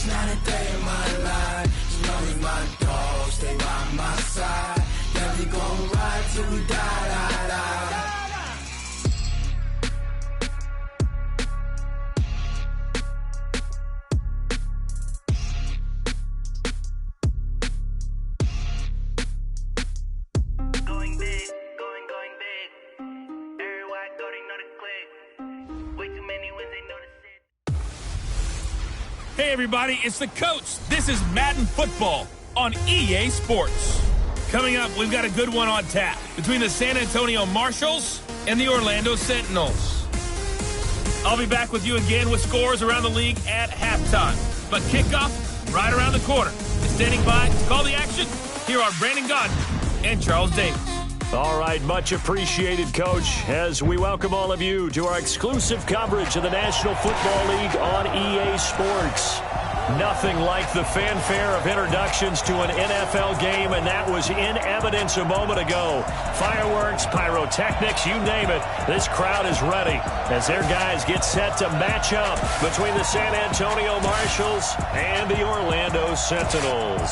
not a day in my life. Just know you my dog, stay by my side. Yeah, we gon' ride till we die, die, die. Hey everybody, it's the coach. This is Madden Football on EA Sports. Coming up, we've got a good one on tap between the San Antonio Marshals and the Orlando Sentinels. I'll be back with you again with scores around the league at halftime. But kickoff right around the corner. Standing by to call the action, here are Brandon Godden and Charles Davis. All right, much appreciated, Coach, as we welcome all of you to our exclusive coverage of the National Football League on EA Sports. Nothing like the fanfare of introductions to an NFL game, and that was in evidence a moment ago. Fireworks, pyrotechnics, you name it. This crowd is ready as their guys get set to match up between the San Antonio Marshals and the Orlando Sentinels.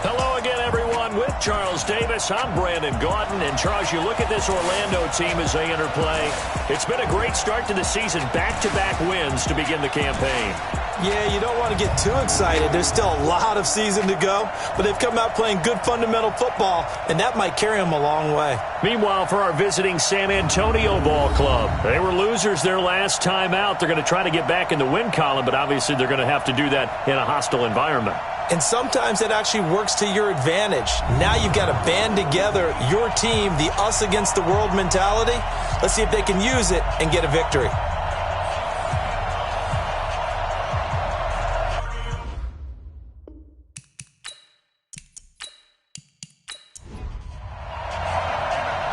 Hello again, everyone. With Charles Davis, I'm Brandon Gaudin. And, Charles, you look at this Orlando team as they enter play. It's been a great start to the season. Back-to-back wins to begin the campaign. Yeah, you don't want to get too excited. There's still a lot of season to go. But they've come out playing good fundamental football, and that might carry them a long way. Meanwhile, for our visiting San Antonio Ball Club, they were losers their last time out. They're going to try to get back in the win column, but obviously they're going to have to do that in a hostile environment. And sometimes it actually works to your advantage. Now you've got to band together your team, the us against the world mentality. Let's see if they can use it and get a victory.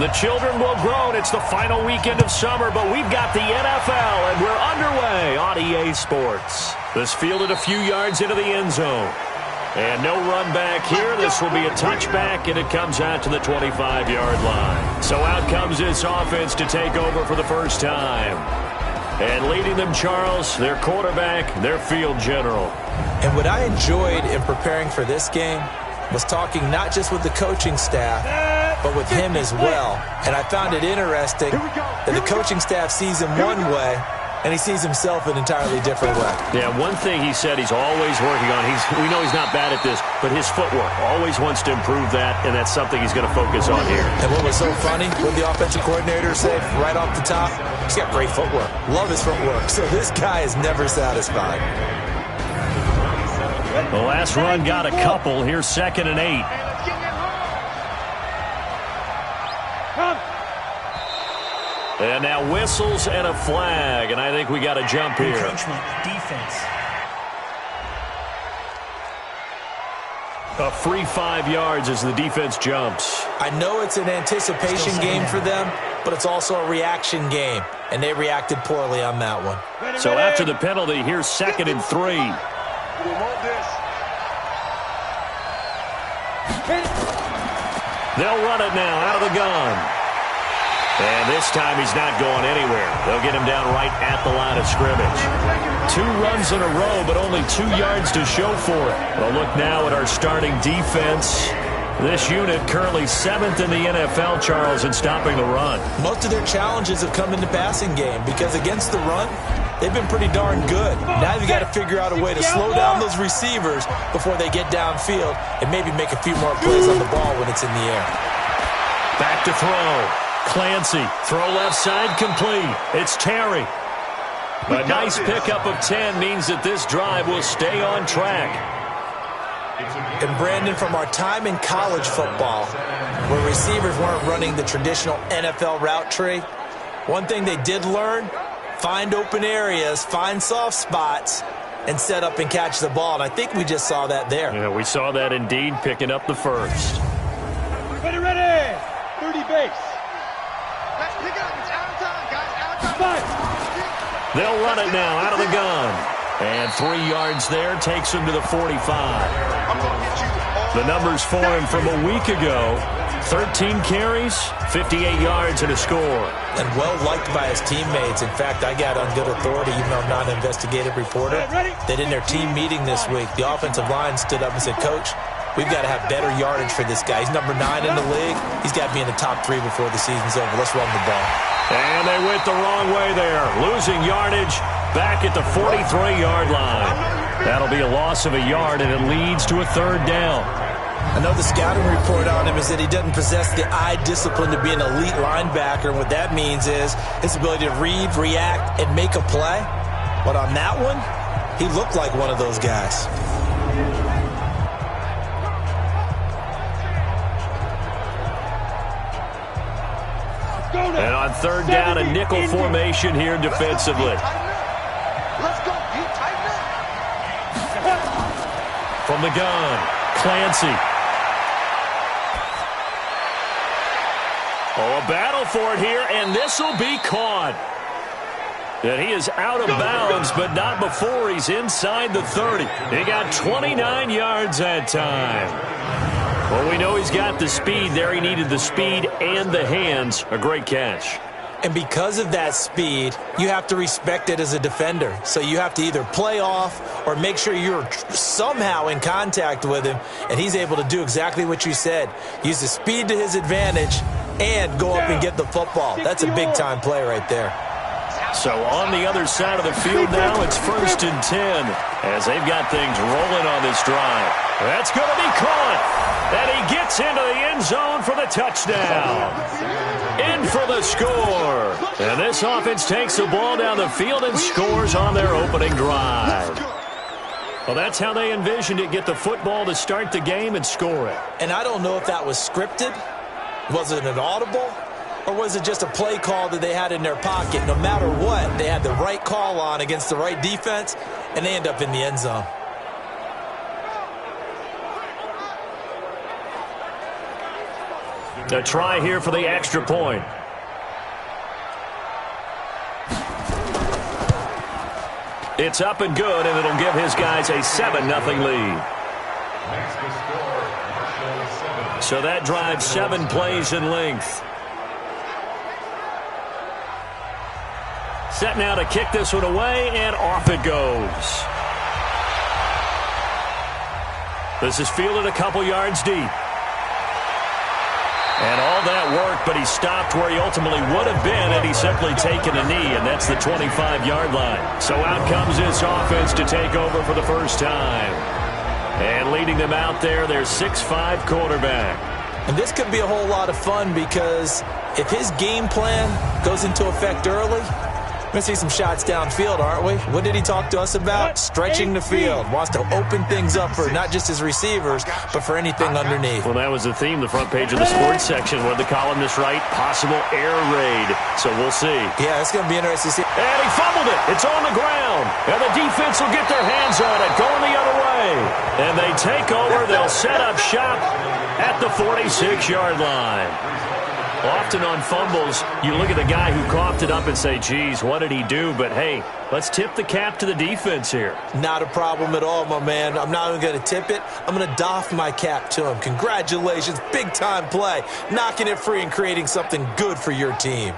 The children will groan. It's the final weekend of summer, but we've got the NFL, and we're underway on EA Sports. This fielded a few yards into the end zone. And no run back here. This will be a touchback, and it comes out to the 25-yard line. So out comes this offense to take over for the first time. And leading them, Charles, their quarterback, their field general. And what I enjoyed in preparing for this game was talking not just with the coaching staff, but with him as well. And I found it interesting that the coaching staff sees him one way, and he sees himself an entirely different way. Yeah, one thing he said he's always working on, we know he's not bad at this, but his footwork, always wants to improve that, and that's something he's going to focus on here. And what was so funny, what the offensive coordinator said right off the top, he's got great footwork. Love his footwork. So this guy is never satisfied. The last run got a couple. Here's 2nd and 8. And now whistles and a flag, and I think we got a jump here. Encroachment, defense. A free 5 yards as the defense jumps. I know it's an anticipation game for them, but it's also a reaction game, and they reacted poorly on that one. So after the penalty, here's 2nd and 3. They'll run it now out of the gun. And this time he's not going anywhere. They'll get him down right at the line of scrimmage. 2 runs in a row, but only 2 yards to show for it. A look now at our starting defense. This unit currently 7th in the NFL, Charles, in stopping the run. Most of their challenges have come in the passing game because against the run, they've been pretty darn good. Now you've got to figure out a way to slow down those receivers before they get downfield and maybe make a few more plays on the ball when it's in the air. Back to throw. Clancy, throw left side, complete. It's Terry. A nice pickup of 10 means that this drive will stay on track. And, Brandon, from our time in college football, where receivers weren't running the traditional NFL route tree, one thing they did learn, find open areas, find soft spots, and set up and catch the ball. And I think we just saw that there. Yeah, we saw that indeed, picking up the first. Ready, 30 base. Let's pick up. It's out of time, guys. Out of time. They'll run it now out of the gun. And 3 yards there takes him to the 45. The numbers for him from a week ago, 13 carries, 58 yards, and a score. And well-liked by his teammates. In fact, I got on good authority, even though I'm not an investigative reporter, that in their team meeting this week, the offensive line stood up and said, Coach, we've got to have better yardage for this guy. He's number 9 in the league. He's got to be in the top 3 before the season's over. Let's run the ball. And they went the wrong way there, losing yardage back at the 43-yard line. That'll be a loss of a yard, and it leads to a 3rd down. I know the scouting report on him is that he doesn't possess the eye discipline to be an elite linebacker. And what that means is his ability to read, react, and make a play. But on that one, he looked like one of those guys. And on 3rd down, a nickel formation here defensively. Let's go. From the gun, Clancy. Oh, a battle for it here, and this will be caught. And he is out of bounds, but not before he's inside the 30. He got 29 yards that time. Well, we know he's got the speed there. He needed the speed and the hands. A great catch. And because of that speed, you have to respect it as a defender. So you have to either play off or make sure you're somehow in contact with him, and he's able to do exactly what you said. Use the speed to his advantage and go up and get the football. That's a big-time play right there. So on the other side of the field now, it's 1st and 10 as they've got things rolling on this drive. That's going to be caught. And he gets into the end zone for the touchdown. In for the score. And this offense takes the ball down the field and scores on their opening drive. Well, that's how they envisioned it. Get the football to start the game and score it. And I don't know if that was scripted. Was it an audible? Or was it just a play call that they had in their pocket? No matter what, they had the right call on against the right defense, and they end up in the end zone. A try here for the extra point. It's up and good, and it'll give his guys a 7-0 lead. So that drives 7 plays in length. Set now to kick this one away, and off it goes. This is fielded a couple yards deep. And all that work, but he stopped where he ultimately would have been had he simply taken a knee, and that's the 25-yard line. So out comes this offense to take over for the first time. And leading them out there, their 6'5" quarterback. And this could be a whole lot of fun because if his game plan goes into effect early, we're going to see some shots downfield, aren't we? What did he talk to us about? Stretching the field. Wants to open things up for not just his receivers, but for anything underneath. Well, that was the theme, the front page of the sports section, where the columnists write possible air raid. So we'll see. Yeah, it's going to be interesting to see. And he fumbled it. It's on the ground. And the defense will get their hands on it, going the other way. And they take over. They'll set up shop at the 46-yard line. Often on fumbles, you look at the guy who coughed it up and say, geez, what did he do? But, hey, let's tip the cap to the defense here. Not a problem at all, my man. I'm not even going to tip it. I'm going to doff my cap to him. Congratulations. Big-time play. Knocking it free and creating something good for your team.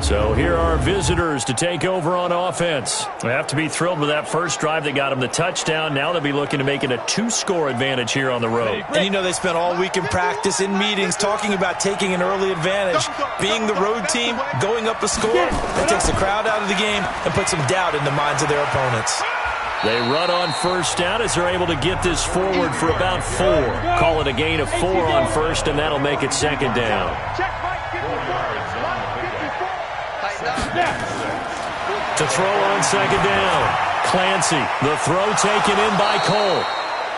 So here are visitors to take over on offense. They have to be thrilled with that first drive that got them the touchdown. Now they'll be looking to make it a 2-score advantage here on the road. And you know they spent all week in practice, in meetings, talking about taking an early advantage. Being the road team, going up a score, that takes the crowd out of the game and puts some doubt in the minds of their opponents. They run on first down as they're able to get this forward for about 4. Call it a gain of 4 on first, and that'll make it second down. To throw on second down, Clancy. The throw taken in by Cole.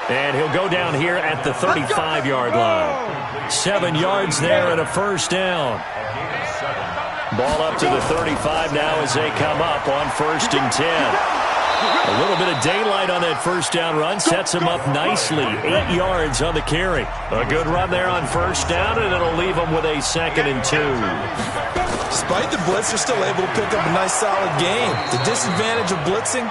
And he'll go down here at the 35-yard line. 7 yards there and a first down. Ball up to the 35 now as they come up on 1st and 10. A little bit of daylight on that first down run sets him up nicely. 8 yards on the carry. A good run there on first down, and it'll leave him with a 2nd and 2. Despite the blitz, they're still able to pick up a nice solid game. The disadvantage of blitzing,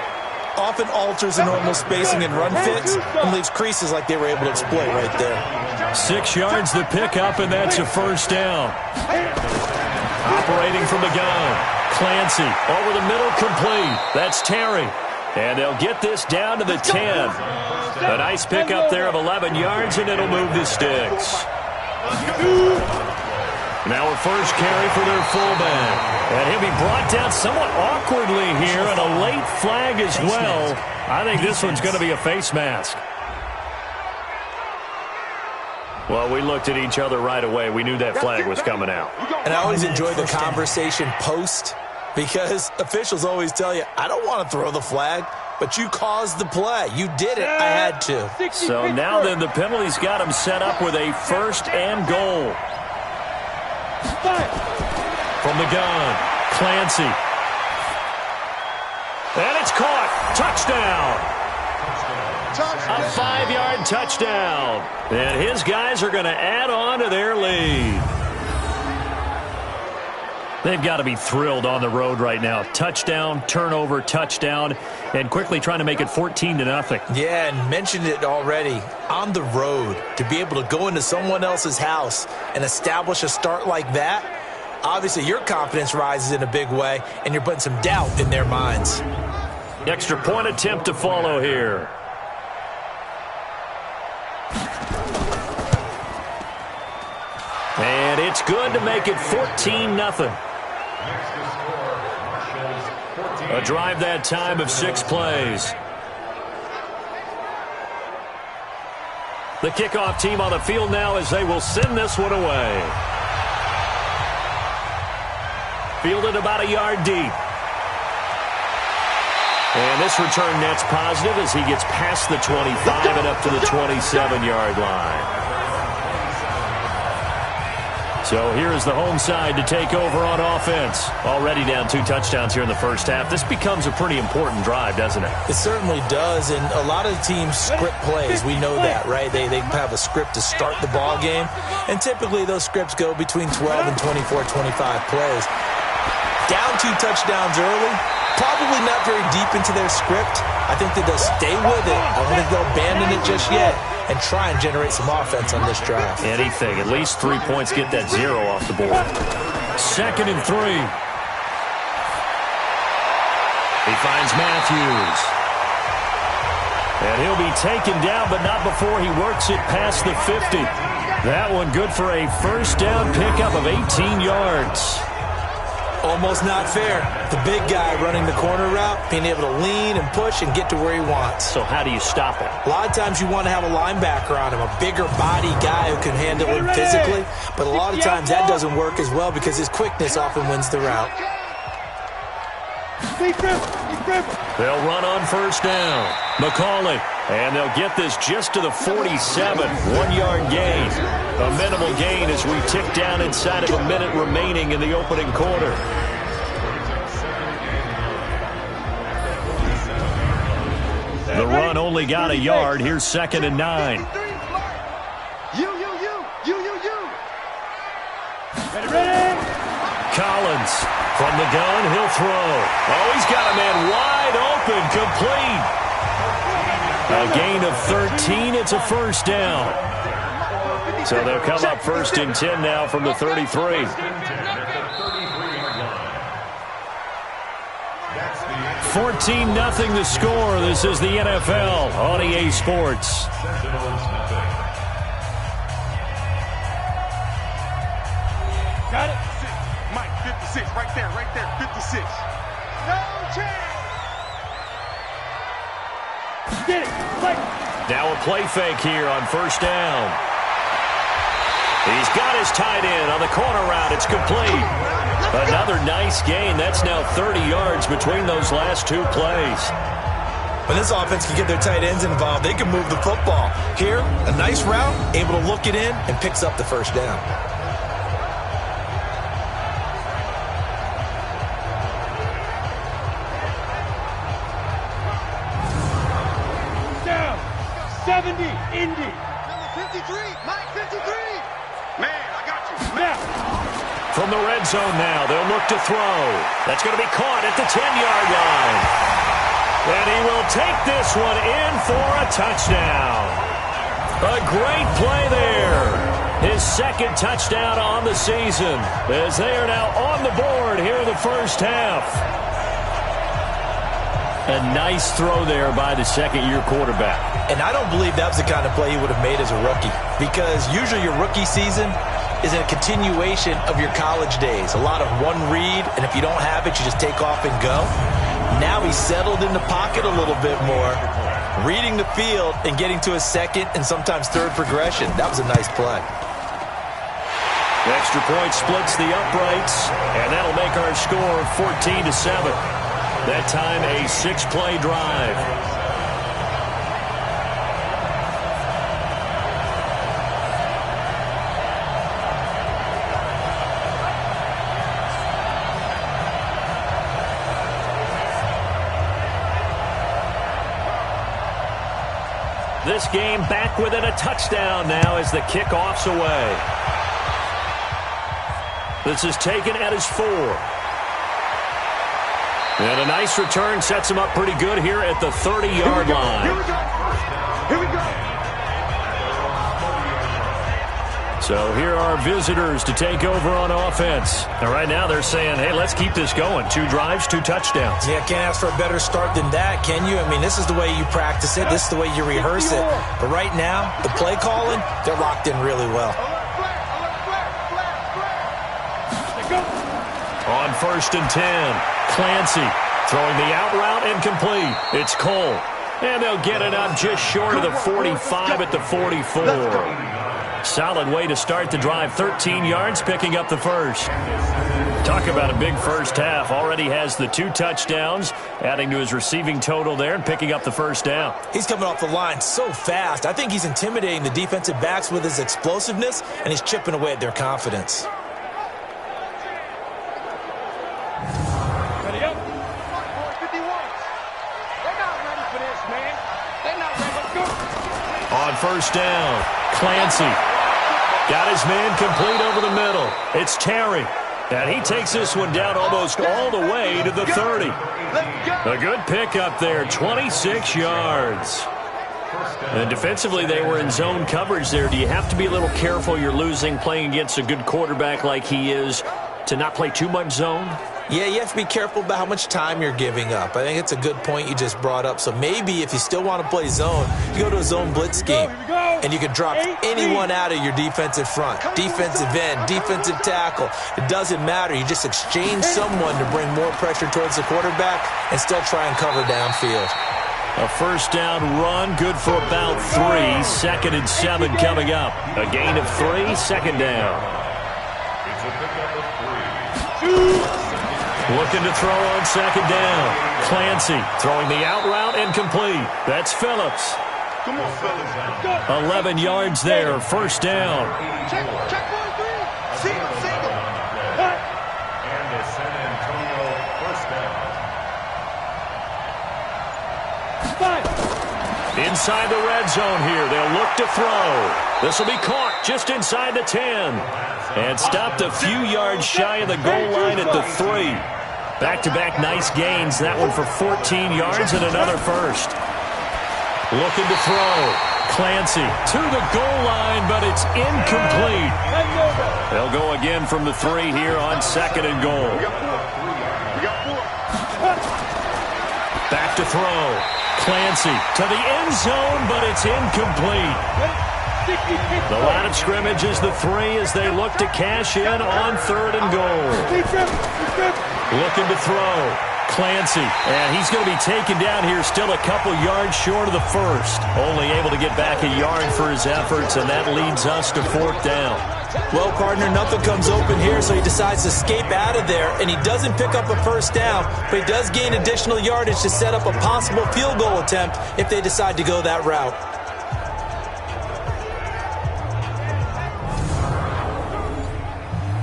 often alters the normal spacing and run fits and leaves creases like they were able to exploit right there. 6 yards the pickup, and that's a first down. Operating from the gun. Clancy over the middle, complete. That's Terry. And they'll get this down to the 10. A nice pickup there of 11 yards, and it'll move the sticks. Now a first carry for their fullback. And he'll be brought down somewhat awkwardly here, and a late flag as well. I think this one's going to be a face mask. Well, we looked at each other right away. We knew that flag was coming out. And I always enjoy the conversation post, because officials always tell you, I don't want to throw the flag, but you caused the play. You did it. I had to. So now then the penalty's got him set up with a first and goal. From the gun, Clancy. And it's caught. Touchdown. A 5-yard touchdown. And his guys are going to add on to their lead. They've got to be thrilled on the road right now. Touchdown, turnover, touchdown, and quickly trying to make it 14-0. Yeah, and mentioned it already. On the road, to be able to go into someone else's house and establish a start like that, obviously your confidence rises in a big way, and you're putting some doubt in their minds. Extra point attempt to follow here. And it's good to make it 14-0. A drive that time of 6 plays. The kickoff team on the field now as they will send this one away. Fielded about a yard deep. And this return net's positive as he gets past the 25 and up to the 27-yard line. So here is the home side to take over on offense. Already down 2 touchdowns here in the first half. This becomes a pretty important drive, doesn't it? It certainly does, and a lot of teams script plays. We know that, right? They have a script to start the ball game, and typically those scripts go between 12 and 24, 25 plays. Down 2 touchdowns early, probably not very deep into their script. I think that they'll stay with it. I don't think they'll abandon it just yet and try and generate some offense on this drive. Anything. At least 3 points, get that 0 off the board. 2nd and 3. He finds Matthews. And he'll be taken down, but not before he works it past the 50. That one good for a first down pickup of 18 yards. Almost not fair. The big guy running the corner route, being able to lean and push and get to where he wants. So how do you stop it? A lot of times you want to have a linebacker on him, a bigger body guy who can handle him physically. But a lot of times that doesn't work as well because his quickness often wins the route. They'll run on first down. McCauley. And they'll get this just to the 47. 1-yard gain. A minimal gain as we tick down inside of a minute remaining in the opening quarter. The run only got a yard. Here's 2nd and 9. You. Ready. Collins from the gun. He'll throw. Oh, he's got a man wide open. Complete. A gain of 13. It's a first down. So they'll come up 1st and 10 now from the 33. 14-0 the score. This is the NFL on EA Sports. Got it. Mike, 56, right there, 56. No chance. Get it, Mike. Now a play fake here on first down. He's got his tight end on the corner route. It's complete. Another nice gain. That's now 30 yards between those last 2 plays. When this offense can get their tight ends involved, they can move the football. Here, a nice route, able to look it in, and picks up the first down. Down. 70, Indy. Number 53, Mike 53. Man, I got you. Now. From the red zone now, they'll look to throw. That's going to be caught at the 10-yard line. And he will will take this one in for a touchdown. A great play there. His second touchdown on the season as they are now on the board here in the first half. A nice throw there by the second-year quarterback. And I don't believe that was the kind of play he would have made as a rookie, because usually your rookie season is a continuation of your college days. A lot of one read, and if you don't have it, you just take off and go. Now he's settled in the pocket a little bit more, reading the field and getting to his second and sometimes third progression. That was a nice play. The extra point splits the uprights, and that'll make our score 14-7. That time a 6-play drive. This game back within a touchdown now as the kickoff's away. This is taken at his 4. And a nice return sets him up pretty good here at the 30-yard line. Here we go. Here we go. So here are visitors to take over on offense. And right now they're saying, hey, let's keep this going. 2 drives, 2 touchdowns. Yeah, can't ask for a better start than that, can you? I mean, this is the way you practice it. This is the way you rehearse it. But right now, the play calling, they're locked in really well. On 1st and 10, Clancy throwing the out route incomplete. It's Cole. And they'll get it up just short of the 45 at the 44. Solid way to start the drive. 13 yards, picking up the first. Talk about a big first half. Already has the 2 touchdowns, adding to his receiving total there and picking up the first down. He's coming off the line so fast. I think he's intimidating the defensive backs with his explosiveness, and he's chipping away at their confidence. Ready up. 51s. They're not ready for this, man. They're not ready. Let's go. On 1st down, Clancy got his man complete over the middle. It's Terry. And he takes this one down almost all the way to the 30. A good pickup there, 26 yards. And defensively, they were in zone coverage there. Do you have to be a little careful you're losing playing against a good quarterback like he is to not play too much zone? Yeah, you have to be careful about how much time you're giving up. I think it's a good point you just brought up. So maybe if you still want to play zone, you go to a zone blitz scheme. And you can drop anyone out of your defensive front. Defensive end, defensive tackle. It doesn't matter. You just exchange someone to bring more pressure towards the quarterback and still try and cover downfield. A 1st down run, good for about 3. 2nd and 7 coming up. A gain of 3, 2nd down. Looking to throw on 2nd down. Clancy throwing the out route incomplete. That's Phillips. Come on, fellas. 11 yards there, 1st down. Check 1, 3. Single. And the San Antonio 1st down. 5. Inside the red zone here, they'll look to throw. This will be caught just inside the 10. And stopped a few yards shy of the goal line at the 3. Back-to-back nice gains. That one for 14 yards and another first. Looking to throw. Clancy to the goal line, but it's incomplete. They'll go again from the 3 here on 2nd and goal. Back to throw. Clancy to the end zone, but it's incomplete. The line of scrimmage is the 3 as they look to cash in on 3rd and goal. Looking to throw. Clancy, and he's going to be taken down here still a couple yards short of the first. Only able to get back a yard for his efforts, and that leads us to 4th down. Well, partner, nothing comes open here, so he decides to escape out of there, and he doesn't pick up a 1st down, but he does gain additional yardage to set up a possible field goal attempt if they decide to go that route.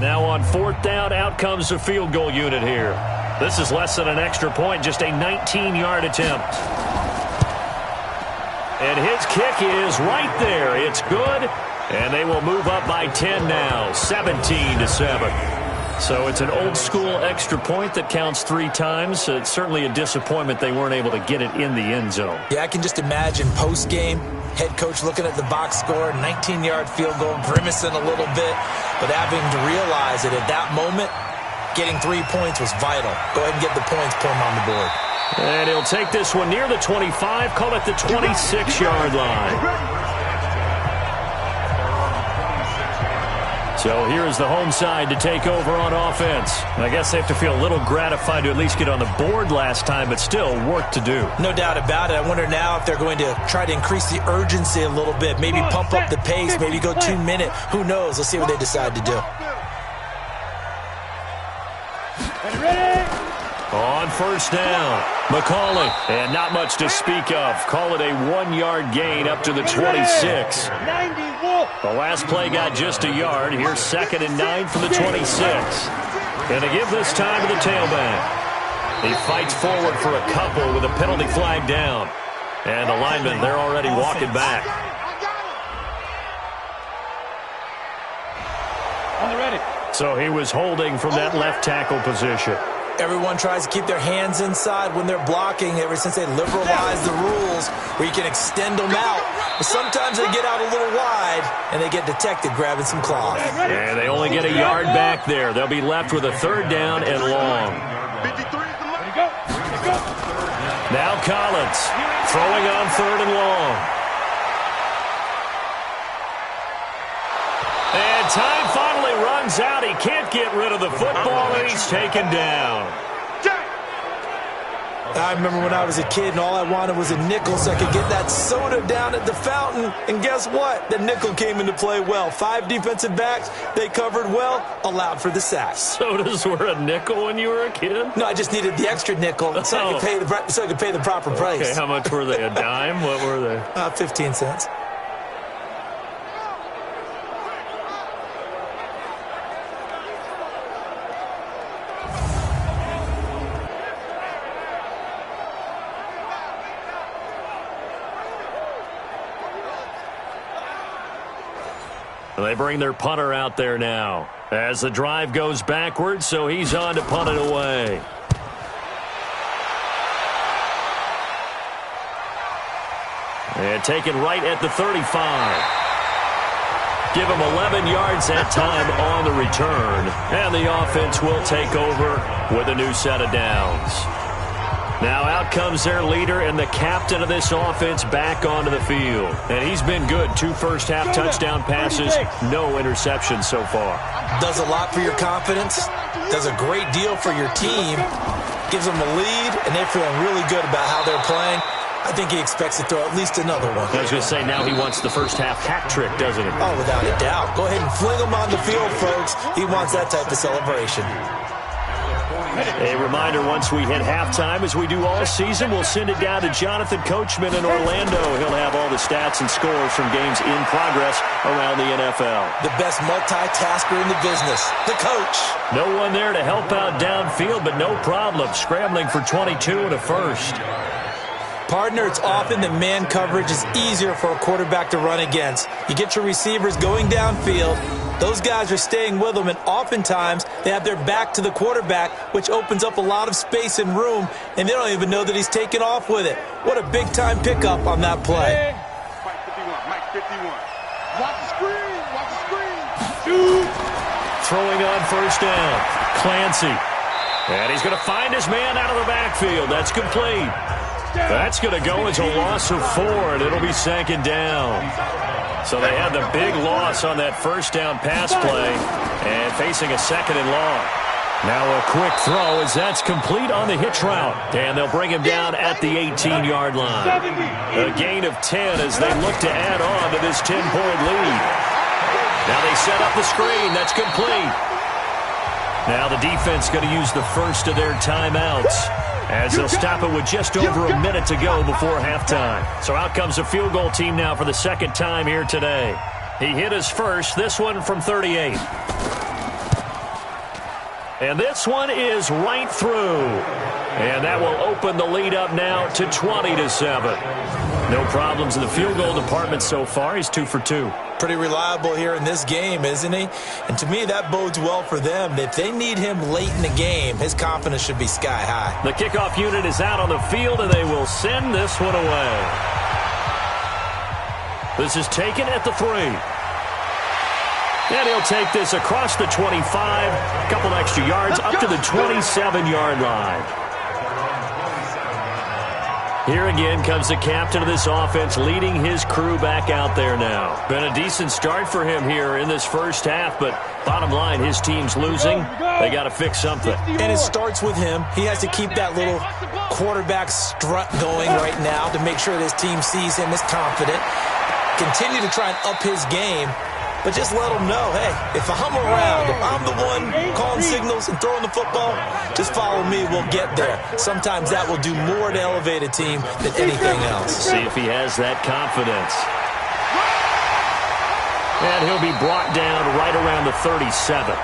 Now on 4th down, out comes the field goal unit here. This is less than an extra point, just a 19-yard attempt. And his kick is right there. It's good, and they will move up by 10 now, 17-7. So it's an old-school extra point that counts 3 times. It's certainly a disappointment they weren't able to get it in the end zone. Yeah, I can just imagine post-game, head coach looking at the box score, 19-yard field goal, grimacing a little bit, but having to realize that at that moment, getting 3 points was vital. Go ahead and get the points, put them on the board. And he'll take this one near the 25, call it the 26-yard line. So here is the home side to take over on offense. I guess they have to feel a little gratified to at least get on the board last time, but still work to do. No doubt about it. I wonder now if they're going to try to increase the urgency a little bit, maybe pump up the pace, maybe go 2 minute. Who knows? Let's see what they decide to do. On first down, McCauley, and not much to speak of. Call it a 1-yard gain up to the 26. The last play got just a yard. Here's 2nd and 9 from the 26. And they give this time to the tailback. He fights forward for a couple with a penalty flag down. And the linemen, they're already walking back. On the ready. So he was holding from that left tackle position. Everyone tries to keep their hands inside when they're blocking ever since they liberalized the rules where you can extend them out. But sometimes they get out a little wide and they get detected grabbing some cloth. And they only get a yard back there. They'll be left with a 3rd down and long. Now Collins throwing on 3rd and long. And time finally runs out. He can't get rid of the football, and he's taken down. I remember when I was a kid and all I wanted was a nickel so I could get that soda down at the fountain. And guess what? The nickel came into play well. 5 defensive backs, they covered well, allowed for the sack. Sodas were a nickel when you were a kid? No, I just needed the extra nickel so I could pay the proper price. Okay, how much were they? A dime? What were they? 15 cents. They bring their punter out there now as the drive goes backwards, so he's on to punt it away. And taken right at the 35. Give him 11 yards that time on the return. And the offense will take over with a new set of downs. Now out comes their leader and the captain of this offense back onto the field. And he's been good. 2 first-half touchdown passes, no interceptions so far. Does a lot for your confidence. Does a great deal for your team. Gives them a lead, and they're feeling really good about how they're playing. I think he expects to throw at least another one. I was going to say, now he wants the first-half hat trick, doesn't he? Oh, without a doubt. Go ahead and fling him on the field, folks. He wants that type of celebration. A reminder, once we hit halftime, as we do all season, we'll send it down to Jonathan Coachman in Orlando. He'll have all the stats and scores from games in progress around the NFL. The best multitasker in the business, the coach. No one there to help out downfield, but no problem. Scrambling for 22 and a first. Partner, it's often that man coverage is easier for a quarterback to run against. You get your receivers going downfield. Those guys are staying with them, and oftentimes they have their back to the quarterback, which opens up a lot of space and room, and they don't even know that he's taken off with it. What a big-time pickup on that play. Mike 51, Mike 51. Watch the screen, watch the screen. Shoot. Throwing on first down, Clancy. And he's going to find his man out of the backfield. That's complete. That's going to go as a loss of 4, and it'll be 2nd down. So they had the big loss on that first down pass play and facing a 2nd and long. Now a quick throw as that's complete on the hitch route. And they'll bring him down at the 18-yard line. A gain of 10 as they look to add on to this 10-point lead. Now they set up the screen. That's complete. Now the defense going to use the first of their timeouts, as they'll stop it with just over a minute to go before halftime. So out comes a field goal team now for the 2nd time here today. He hit his first, this one from 38. And this one is right through. And that will open the lead up now to 20-7. No problems in the field goal department so far. He's 2 for 2. Pretty reliable here in this game, isn't he? And to me, that bodes well for them. If they need him late in the game, his confidence should be sky high. The kickoff unit is out on the field, and they will send this one away. This is taken at the 3. And he'll take this across the 25, a couple extra yards, up to the 27-yard line. Here again comes the captain of this offense, leading his crew back out there now. Been a decent start for him here in this first half, but bottom line, his team's losing. They got to fix something. And it starts with him. He has to keep that little quarterback strut going right now to make sure this team sees him as confident. Continue to try and up his game. But just let them know, hey, if I'm around, if I'm the one calling signals and throwing the football, just follow me, we'll get there. Sometimes that will do more to elevate a team than anything else. See if he has that confidence. And he'll be brought down right around the 37.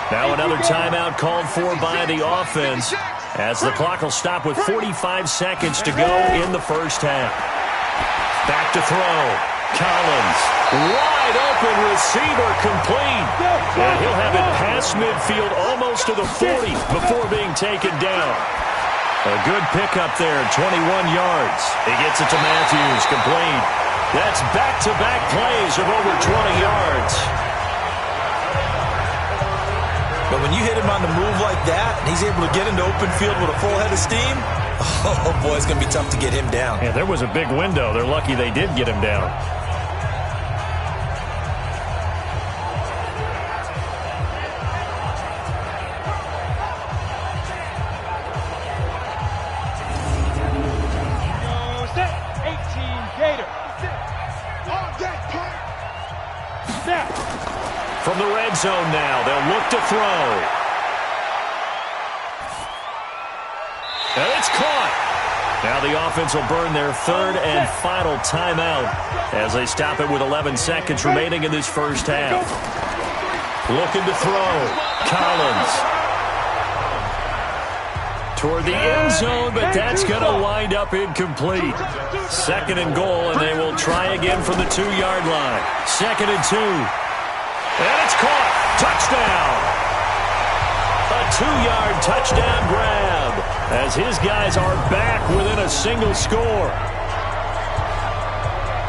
Now another timeout called for by the offense, as the clock will stop with 45 seconds to go in the first half. Back to throw. Collins, wide open receiver, complete. And he'll have it past midfield almost to the 40 before being taken down. A good pickup there, 21 yards. He gets it to Matthews, complete. That's back-to-back plays of over 20 yards. But when you hit him on the move like that, and he's able to get into open field with a full head of steam, oh boy, it's going to be tough to get him down. Yeah, there was a big window. They're lucky they did get him down. From the red zone now, they'll look to throw. And it's caught. Now the offense will burn their third and final timeout as they stop it with 11 seconds remaining in this first half. Looking to throw. Collins. Toward the end zone, but that's going to wind up incomplete. Second and goal, and they will try again from the 2-yard line. 2nd and 2. And it's caught. Touchdown. A 2-yard touchdown grab as his guys are back within a single score.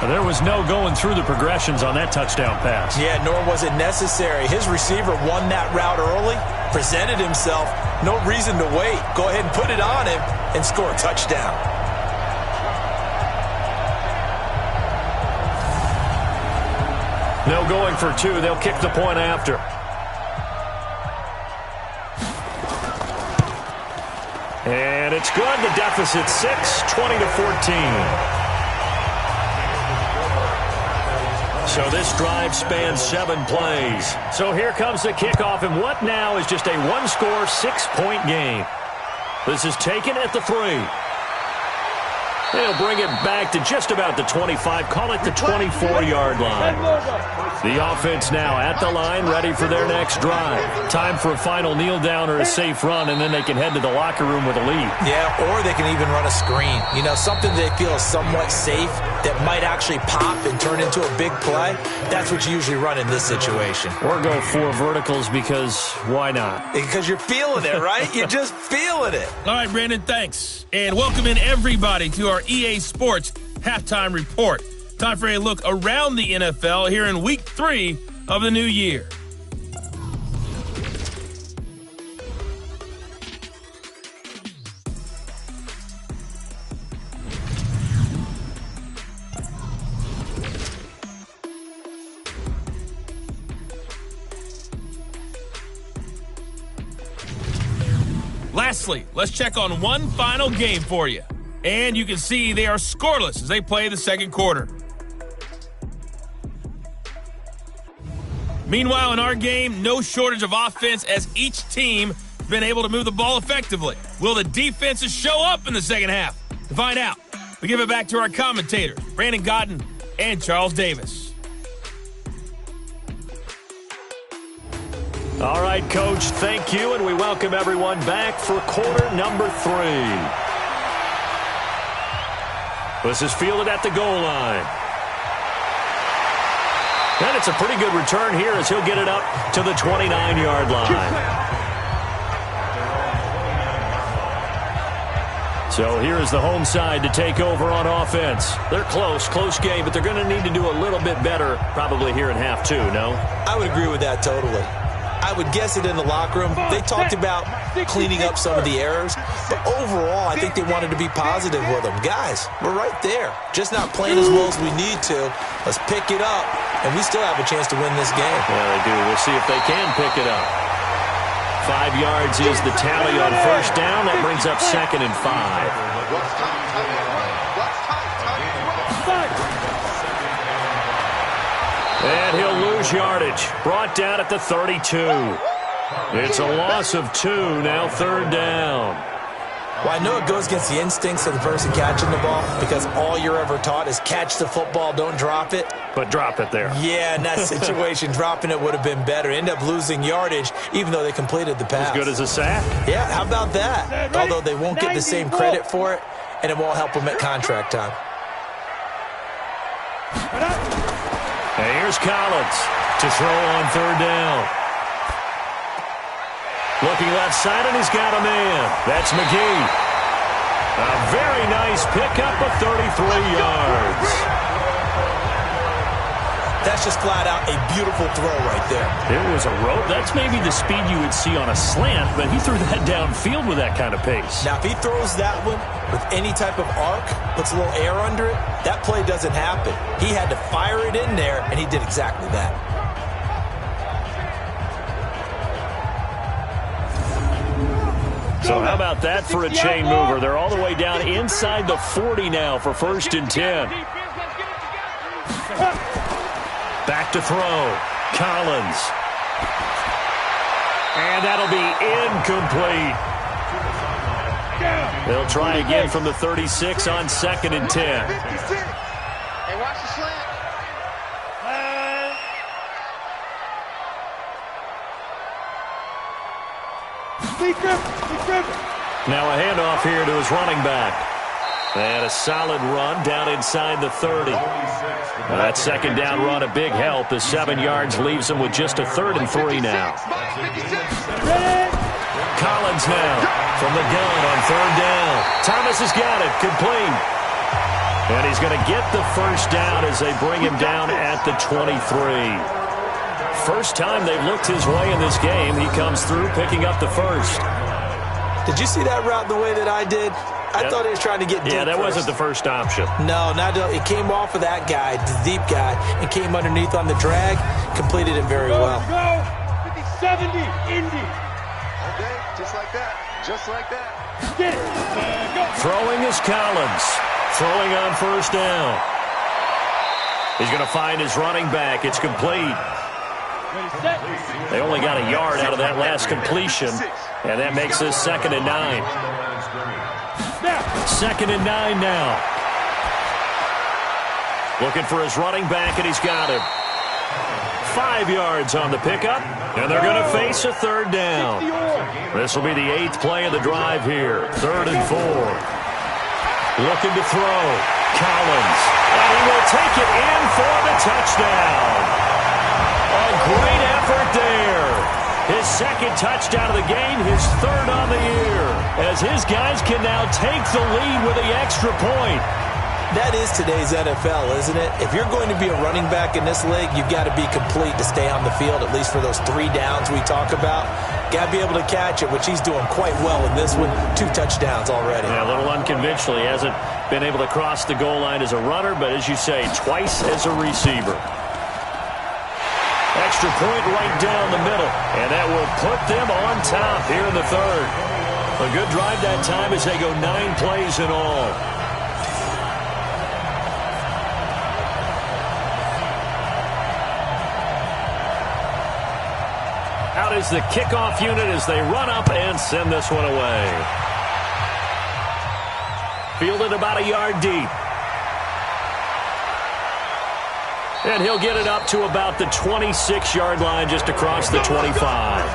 There was no going through the progressions on that touchdown pass. Yeah, nor was it necessary. His receiver won that route early, presented himself. No reason to wait. Go ahead and put it on him and score a touchdown. No going for 2. They'll kick the point after. And it's good. The deficit 6, 20-14. So this drive spans 7 plays. So here comes the kickoff, and what now is just a one-score, 6-point game. This is taken at the 3. They'll bring it back to just about the 25, call it the 24-yard line. The offense now at the line, ready for their next drive. Time for a final kneel down or a safe run, and then they can head to the locker room with a lead. Yeah, or they can even run a screen. You know, something they feel is somewhat safe that might actually pop and turn into a big play. That's what you usually run in this situation. Or go 4 verticals because why not? Because you're feeling it, right? You're just feeling it. All right, Brandon, thanks. And welcome in everybody to our EA Sports Halftime Report. Time for a look around the NFL here in Week 3 of the new year. Lastly, let's check on one final game for you. And you can see they are scoreless as they play the second quarter. Meanwhile, in our game, no shortage of offense as each team has been able to move the ball effectively. Will the defenses show up in the second half? To find out, we give it back to our commentators, Brandon Godden and Charles Davis. All right, Coach, thank you, and we welcome everyone back for quarter number 3. This is fielded at the goal line. And it's a pretty good return here as he'll get it up to the 29-yard line. So here is the home side to take over on offense. They're close game, but they're going to need to do a little bit better probably here in half 2, no? I would agree with that totally. I would guess it in the locker room. They talked about cleaning up some of the errors, but overall, I think they wanted to be positive with them. Guys, we're right there. Just not playing as well as we need to. Let's pick it up, and we still have a chance to win this game. Yeah, they do. We'll see if they can pick it up. 5 yards is the tally on first down. That brings up 2nd and 5. And he'll lose yardage. Brought down at the 32. It's a loss of 2, now 3rd down. Well, I know it goes against the instincts of the person catching the ball because all you're ever taught is catch the football, don't drop it. But drop it there. Yeah, in that situation, dropping it would have been better. End up losing yardage, even though they completed the pass. As good as a sack? Yeah, how about that? Although they won't get the same credit for it, and it won't help them at contract time. And here's Collins to throw on 3rd down. Looking left side, and he's got a man. That's McGee. A very nice pickup of 33 yards. That's just flat out a beautiful throw right there. There was a rope. That's maybe the speed you would see on a slant, but he threw that downfield with that kind of pace. Now, if he throws that one with any type of arc, puts a little air under it, that play doesn't happen. He had to fire it in there, and he did exactly that. So how about that for a chain mover? They're all the way down inside the 40 now for 1st and 10. Back to throw. Collins. And that'll be incomplete. They'll try again from the 36 on 2nd and 10. Hey, watch the slant. Now a handoff here to his running back. And a solid run down inside the 30. That 2nd down run a big help. The 7 yards leaves him with just a 3rd and 3 now. Collins now from the gun on 3rd down. Thomas has got it. Complete. And he's going to get the 1st down as they bring him down at the 23. First time they've looked his way in this game. He comes through picking up the 1st. Did you see that route the way that I did? I thought he was trying to get deep. Yeah, that wasn't the first option. No, not it came off of that guy, the deep guy, and came underneath on the drag. Completed it very well. 50-70, Indy. Okay, just like that. Just like that. Get it. Go. Throwing is Collins. Throwing on 1st down. He's going to find his running back. It's complete. They only got a yard out of that last completion, and that makes this 2nd and 9. 2nd and 9 now. Looking for his running back, and he's got him. 5 yards on the pickup, and they're going to face a 3rd down. This will be the 8th play of the drive here. 3rd and 4. Looking to throw. Collins. And he will take it in for the touchdown. A great effort there. His 2nd touchdown of the game, his 3rd on the year, as his guys can now take the lead with the extra point. That is today's NFL, isn't it? If you're going to be a running back in this league, you've got to be complete to stay on the field, at least for those 3 downs we talk about. Got to be able to catch it, which he's doing quite well in this one. 2 touchdowns already. Yeah, a little unconventional. He hasn't been able to cross the goal line as a runner, but as you say, twice as a receiver. Extra point right down the middle, and that will put them on top here in the 3rd. A good drive that time as they go 9 plays in all. Out is the kickoff unit as they run up and send this one away. Fielded about a yard deep. And he'll get it up to about the 26-yard line just across the 25.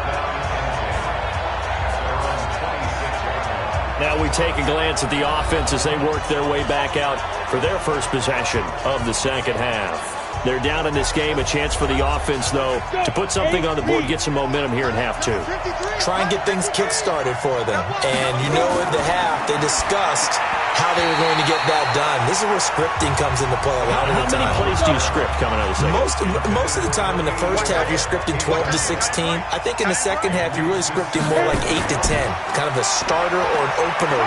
Now we take a glance at the offense as they work their way back out for their first possession of the second half. They're down in this game. A chance for the offense, though, to put something on the board, get some momentum here in half two. Try and get things kick-started for them. And you know in the half, they discussed how they were going to get that done. This is where scripting comes into play a lot of the time. How many plays do you script coming out of the second? Most of the time in the first half, you're scripting 12 to 16. I think in the second half, you're really scripting more like 8 to 10. Kind of a starter or an opener,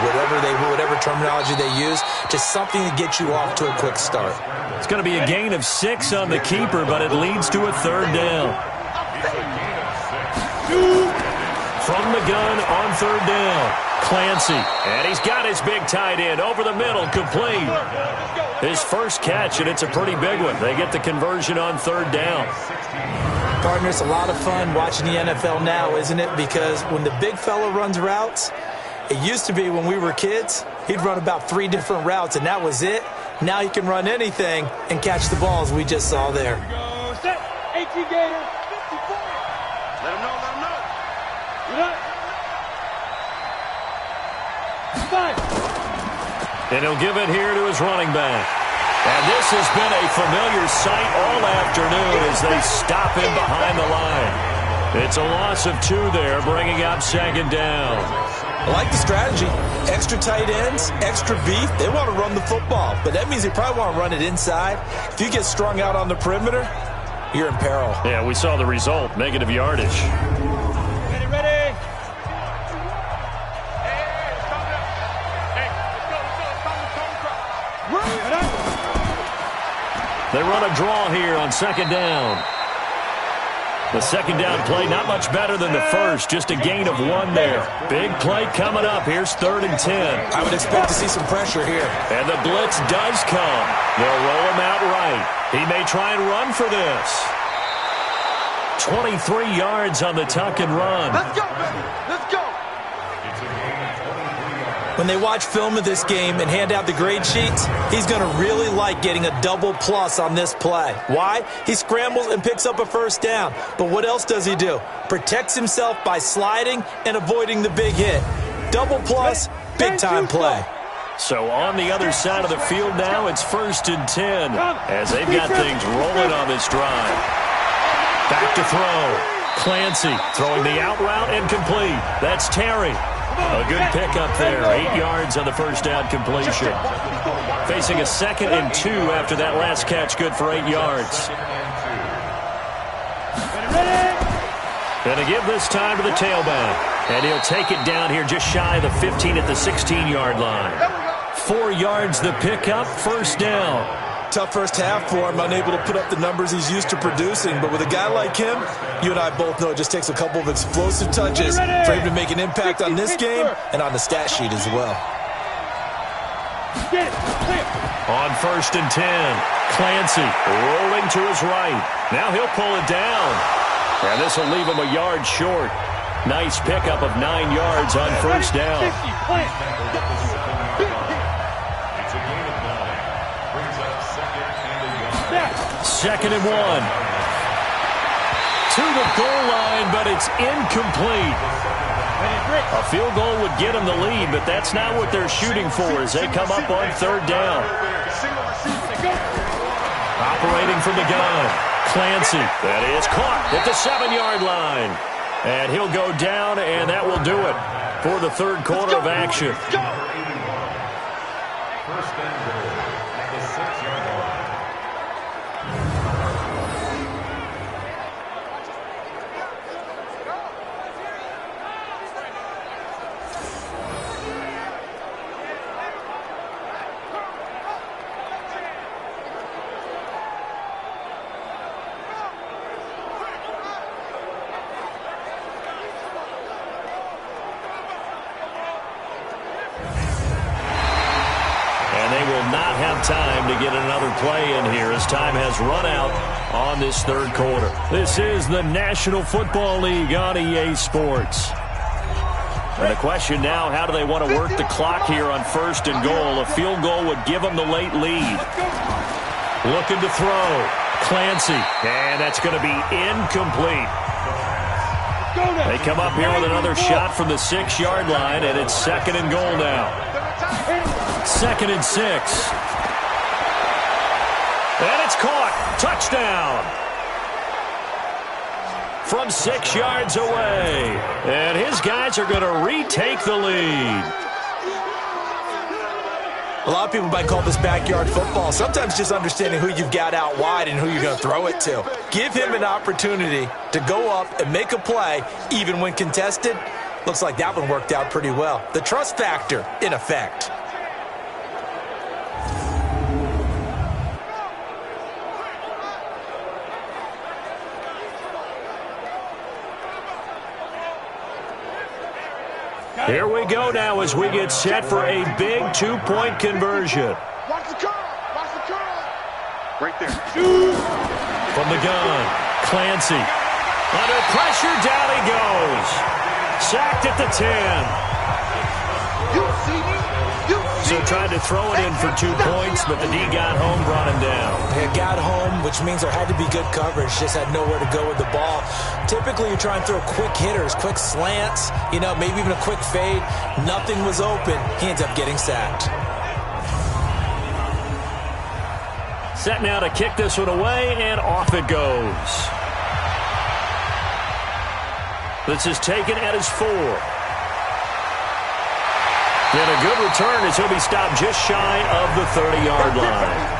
whatever terminology they use. Just something to get you off to a quick start. It's going to be a gain of 6 on the keeper, but it leads to a third down. From the gun on third down, Clancy. And he's got his big tight end over the middle, complete. His first catch, and it's a pretty big one. They get the conversion on third down. Partner, it's a lot of fun watching the NFL now, isn't it? Because when the big fella runs routes, it used to be when we were kids, he'd run about 3 different routes, and that was it. Now he can run anything and catch the balls we just saw there. Go set. 18 Gator. 54. Let him know. Good up. 5. And he'll give it here to his running back. And this has been a familiar sight all afternoon as they stop him behind the line. It's a loss of 2 there, bringing up second down. I like the strategy. Extra tight ends, extra beef. They want to run the football, but that means they probably want to run it inside. If you get strung out on the perimeter, you're in peril. Yeah, we saw the result, negative yardage. Ready. They run a draw here on second down. The second down play, not much better than the first, just a gain of 1 there. Big play coming up. Here's 3rd and 10. I would expect to see some pressure here. And the blitz does come. They'll roll him out right. He may try and run for this. 23 yards on the tuck and run. Let's go, baby. Let's go. When they watch film of this game and hand out the grade sheets, he's going to really like getting a double plus on this play. Why? He scrambles and picks up a first down. But what else does he do? Protects himself by sliding and avoiding the big hit. Double plus, big-time play. So on the other side of the field now, it's 1st and 10 as they've got things rolling on this drive. Back to throw. Clancy throwing the out route and complete. That's Terry. A good pickup there. 8 yards on the first down completion. Facing a 2nd and 2 after that last catch. Good for 8 yards. Going to give this time to the tailback. And he'll take it down here just shy of the 15 at the 16-yard line. 4 yards the pickup. First down. Tough first half for him, unable to put up the numbers he's used to producing. But with a guy like him, you and I both know it just takes a couple of explosive touches for him to make an impact on this game and on the stat sheet as well. On 1st and 10, Clancy rolling to his right. Now he'll pull it down. And this will leave him a yard short. Nice pickup of 9 yards on first down. Second and 1. To the goal line, but it's incomplete. A field goal would get them the lead, but that's not what they're shooting for as they come up on third down. Operating from the gun, Clancy. That is caught at the 7-yard line. And he'll go down, and that will do it for the third quarter of action. First and goal at the 6-yard line. Time to get another play in here as time has run out on this third quarter. This is the National Football League on EA Sports. And the question now, how do they want to work the clock here on 1st and goal? A field goal would give them the late lead. Looking to throw. Clancy, and that's going to be incomplete. They come up here with another shot from the 6-yard line, and it's 2nd and goal now. 2nd and 6. And it's caught. Touchdown. From 6 yards away. And his guys are going to retake the lead. A lot of people might call this backyard football. Sometimes just understanding who you've got out wide and who you're going to throw it to. Give him an opportunity to go up and make a play, even when contested. Looks like that one worked out pretty well. The trust factor in effect. Here we go now as we get set for a big 2-point conversion. Watch the curl. Watch the curl. Right there. From the gun, Clancy. Under pressure, down he goes. Sacked at the 10. You see me? So tried to throw it in for 2 points, but the D got home, brought him down. It got home, which means there had to be good coverage. Just had nowhere to go with the ball. Typically, you try and throw quick hitters, quick slants, maybe even a quick fade. Nothing was open. He ends up getting sacked. Set now to kick this one away, and off it goes. This is taken at his 4. And a good return as he'll be stopped just shy of the 30-yard line.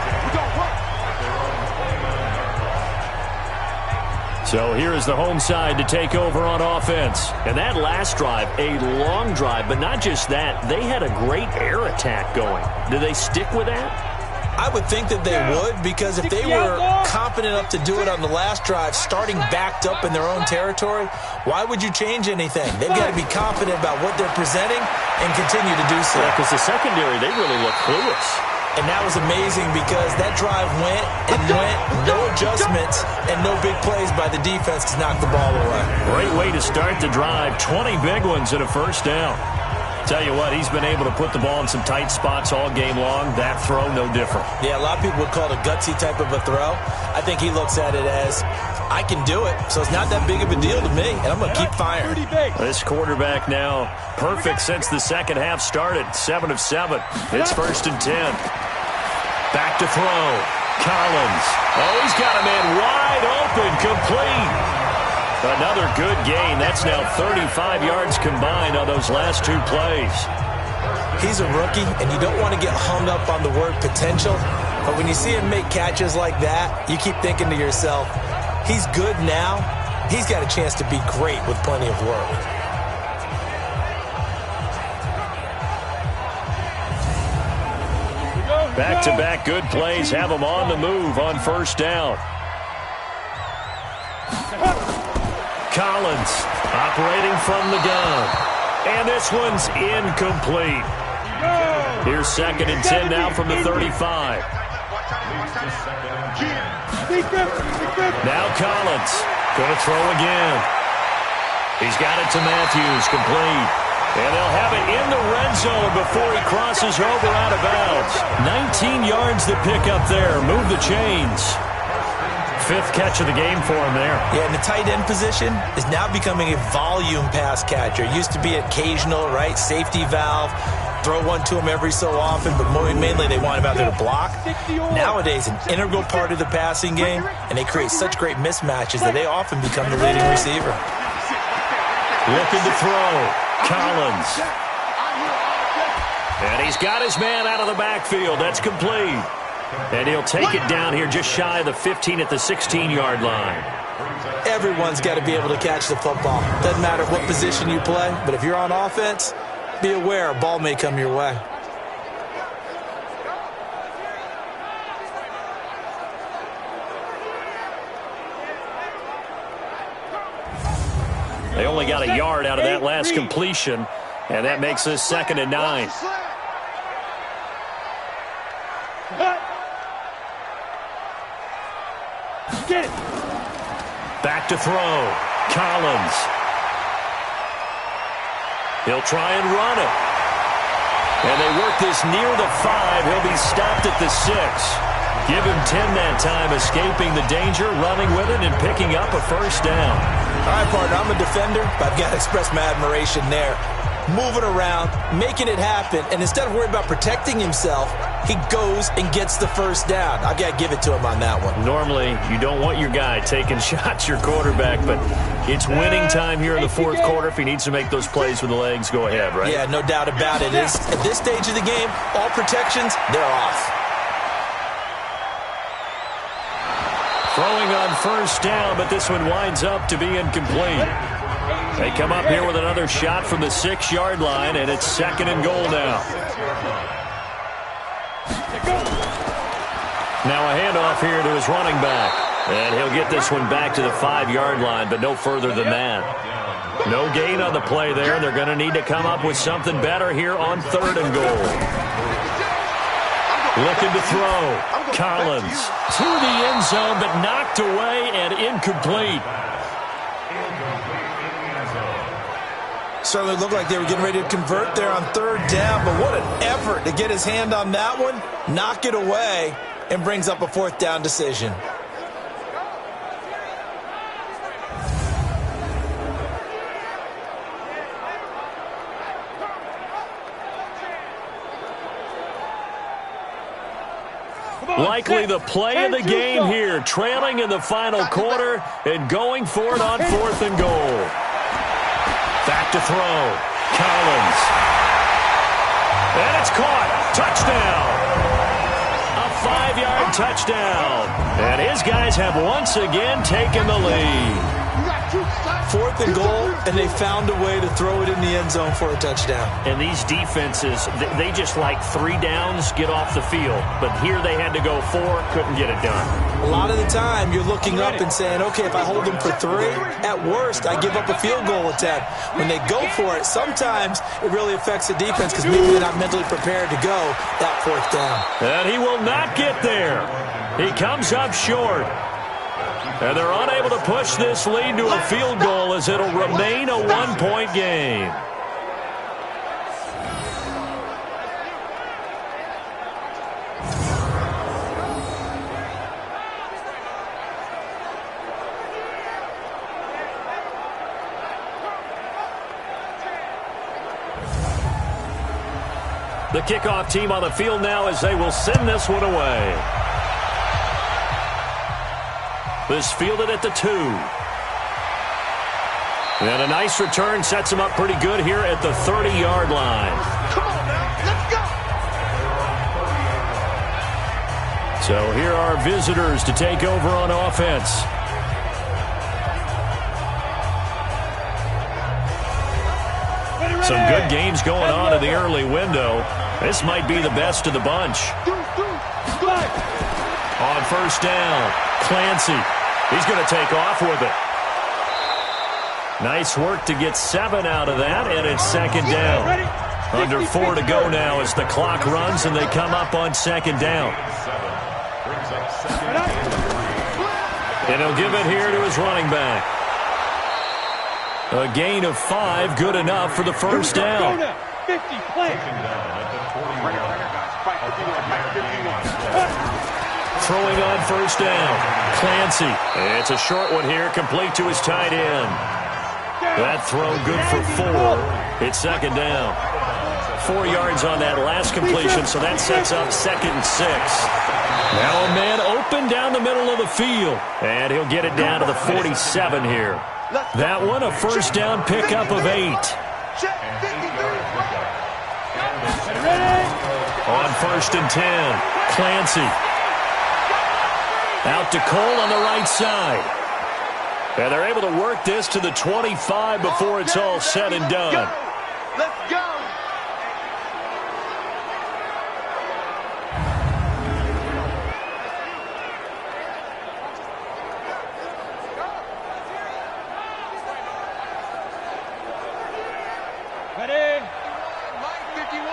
So here is the home side to take over on offense. And that last drive, a long drive, but not just that. They had a great air attack going. Do they stick with that? I would think that they would, because if they were confident enough to do it on the last drive, starting backed up in their own territory, why would you change anything? They've got to be confident about what they're presenting and continue to do so. Because the secondary, they really look clueless. And that was amazing because that drive went and went, no adjustments, and no big plays by the defense to knock the ball away. Great way to start the drive. 20 big ones and a first down. Tell you what, he's been able to put the ball in some tight spots all game long. That throw, no different. Yeah, a lot of people would call it a gutsy type of a throw. I think he looks at it as, I can do it, so it's not that big of a deal to me, and I'm going to keep firing. This quarterback now perfect since the second half started. 7 of 7. It's 1st and 10. Back to throw. Collins. Oh, he's got a man wide open, complete. Another good gain. That's now 35 yards combined on those last 2 plays. He's a rookie, and you don't want to get hung up on the word potential. But when you see him make catches like that, you keep thinking to yourself, he's good now. He's got a chance to be great with plenty of work. Back-to-back good plays have him on the move on first down. Collins operating from the gun. And this one's incomplete. Here's 2nd and 10 now from the 35. Now Collins going to throw again. He's got it to Matthews, complete. And they'll have it in the red zone before he crosses over out of bounds. 19 yards to pick up there. Move the chains. 5th catch of the game for him there. Yeah, and the tight end position is now becoming a volume pass catcher. It used to be occasional, right? Safety valve. Throw one to him every so often, but mainly they want him out there to block. Nowadays, an integral part of the passing game, and they create such great mismatches that they often become the leading receiver. Looking to throw. Collins. And he's got his man out of the backfield. That's complete. And he'll take it down here just shy of the 15 at the 16-yard line. Everyone's got to be able to catch the football. Doesn't matter what position you play, but if you're on offense, be aware a ball may come your way. They only got a yard out of that last completion, and that makes this 2nd and 9. Get it. Back to throw. Collins. He'll try and run it. And they work this near the 5. He'll be stopped at the 6. Give him 10 that time, escaping the danger, running with it, and picking up a first down. All right, partner, I'm a defender, but I've got to express my admiration there. Moving around, making it happen, and instead of worrying about protecting himself, he goes and gets the first down. I've got to give it to him on that one. Normally, you don't want your guy taking shots, your quarterback, but it's winning time here in the fourth quarter. If he needs to make those plays with the legs, go ahead, right? Yeah, no doubt about it. At this stage of the game, all protections, they're off. Throwing on first down, but this one winds up to be incomplete. They come up here with another shot from the 6-yard line, and it's 2nd and goal now. Now a handoff here to his running back. And he'll get this one back to the 5-yard line, but no further than that. No gain on the play there. They're going to need to come up with something better here on 3rd and goal. Looking to throw. Collins to the end zone, but knocked away and incomplete. Certainly looked like they were getting ready to convert there on 3rd down, but what an effort to get his hand on that one, knock it away, and brings up a 4th down decision. Likely the play of the game here, trailing in the final quarter and going for it on 4th and goal. Back to throw. Collins. And it's caught. Touchdown. A 5-yard touchdown. And his guys have once again taken the lead. 4th and goal, and they found a way to throw it in the end zone for a touchdown. And these defenses, they just like 3 downs, get off the field. But here they had to go 4, couldn't get it done. A lot of the time, you're looking up and saying, okay, if I hold them for 3, at worst, I give up a field goal attempt. When they go for it, sometimes it really affects the defense because maybe they're not mentally prepared to go that 4th down. And he will not get there. He comes up short. And they're unable to push this lead to a field goal as it'll remain a 1-point game. The kickoff team on the field now as they will send this one away. This fielded at the 2. And a nice return sets him up pretty good here at the 30-yard line. Come on now, let's go. So here are visitors to take over on offense. Some good games going on in the early window. This might be the best of the bunch. On first down, Clancy. He's going to take off with it. Nice work to get 7 out of that, and it's 2nd down. Under 4 to go now as the clock runs and they come up on 2nd down. And he'll give it here to his running back. A gain of 5, good enough for the first down. 50 play. Throwing on first down. Clancy. It's a short one here, complete to his tight end. That throw good for 4. It's 2nd down. 4 yards on that last completion, so that sets up 2nd and 6. Now a man open down the middle of the field. And he'll get it down to the 47 here. That one, a first down pickup of 8. On 1st and 10, Clancy. Out to Cole on the right side. And they're able to work this to the 25 before it's all said and done. Let's go. Ready? Line 51.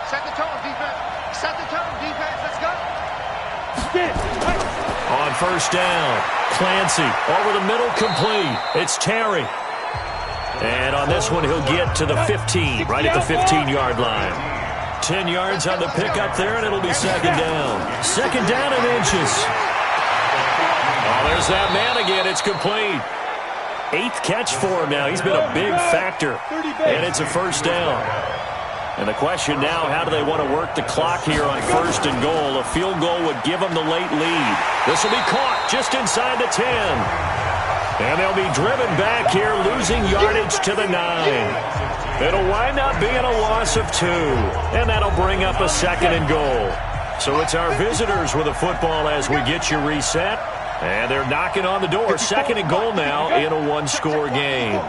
Set the tone, defense. Set the tone, defense. Let's go. On first down, Clancy over the middle, complete. It's Terry. And on this one, he'll get to the 15, right at the 15-yard line. 10 yards on the pickup there, and it'll be second down. Second down and inches. Oh, there's that man again. It's complete. 8th catch for him now. He's been a big factor, and it's a first down. And the question now, how do they want to work the clock here on 1st and goal? A field goal would give them the late lead. This will be caught just inside the 10. And they'll be driven back here, losing yardage to the 9. It'll wind up being a loss of 2. And that'll bring up a 2nd and goal. So it's our visitors with a football as we get you reset. And they're knocking on the door. 2nd and goal now in a one-score game.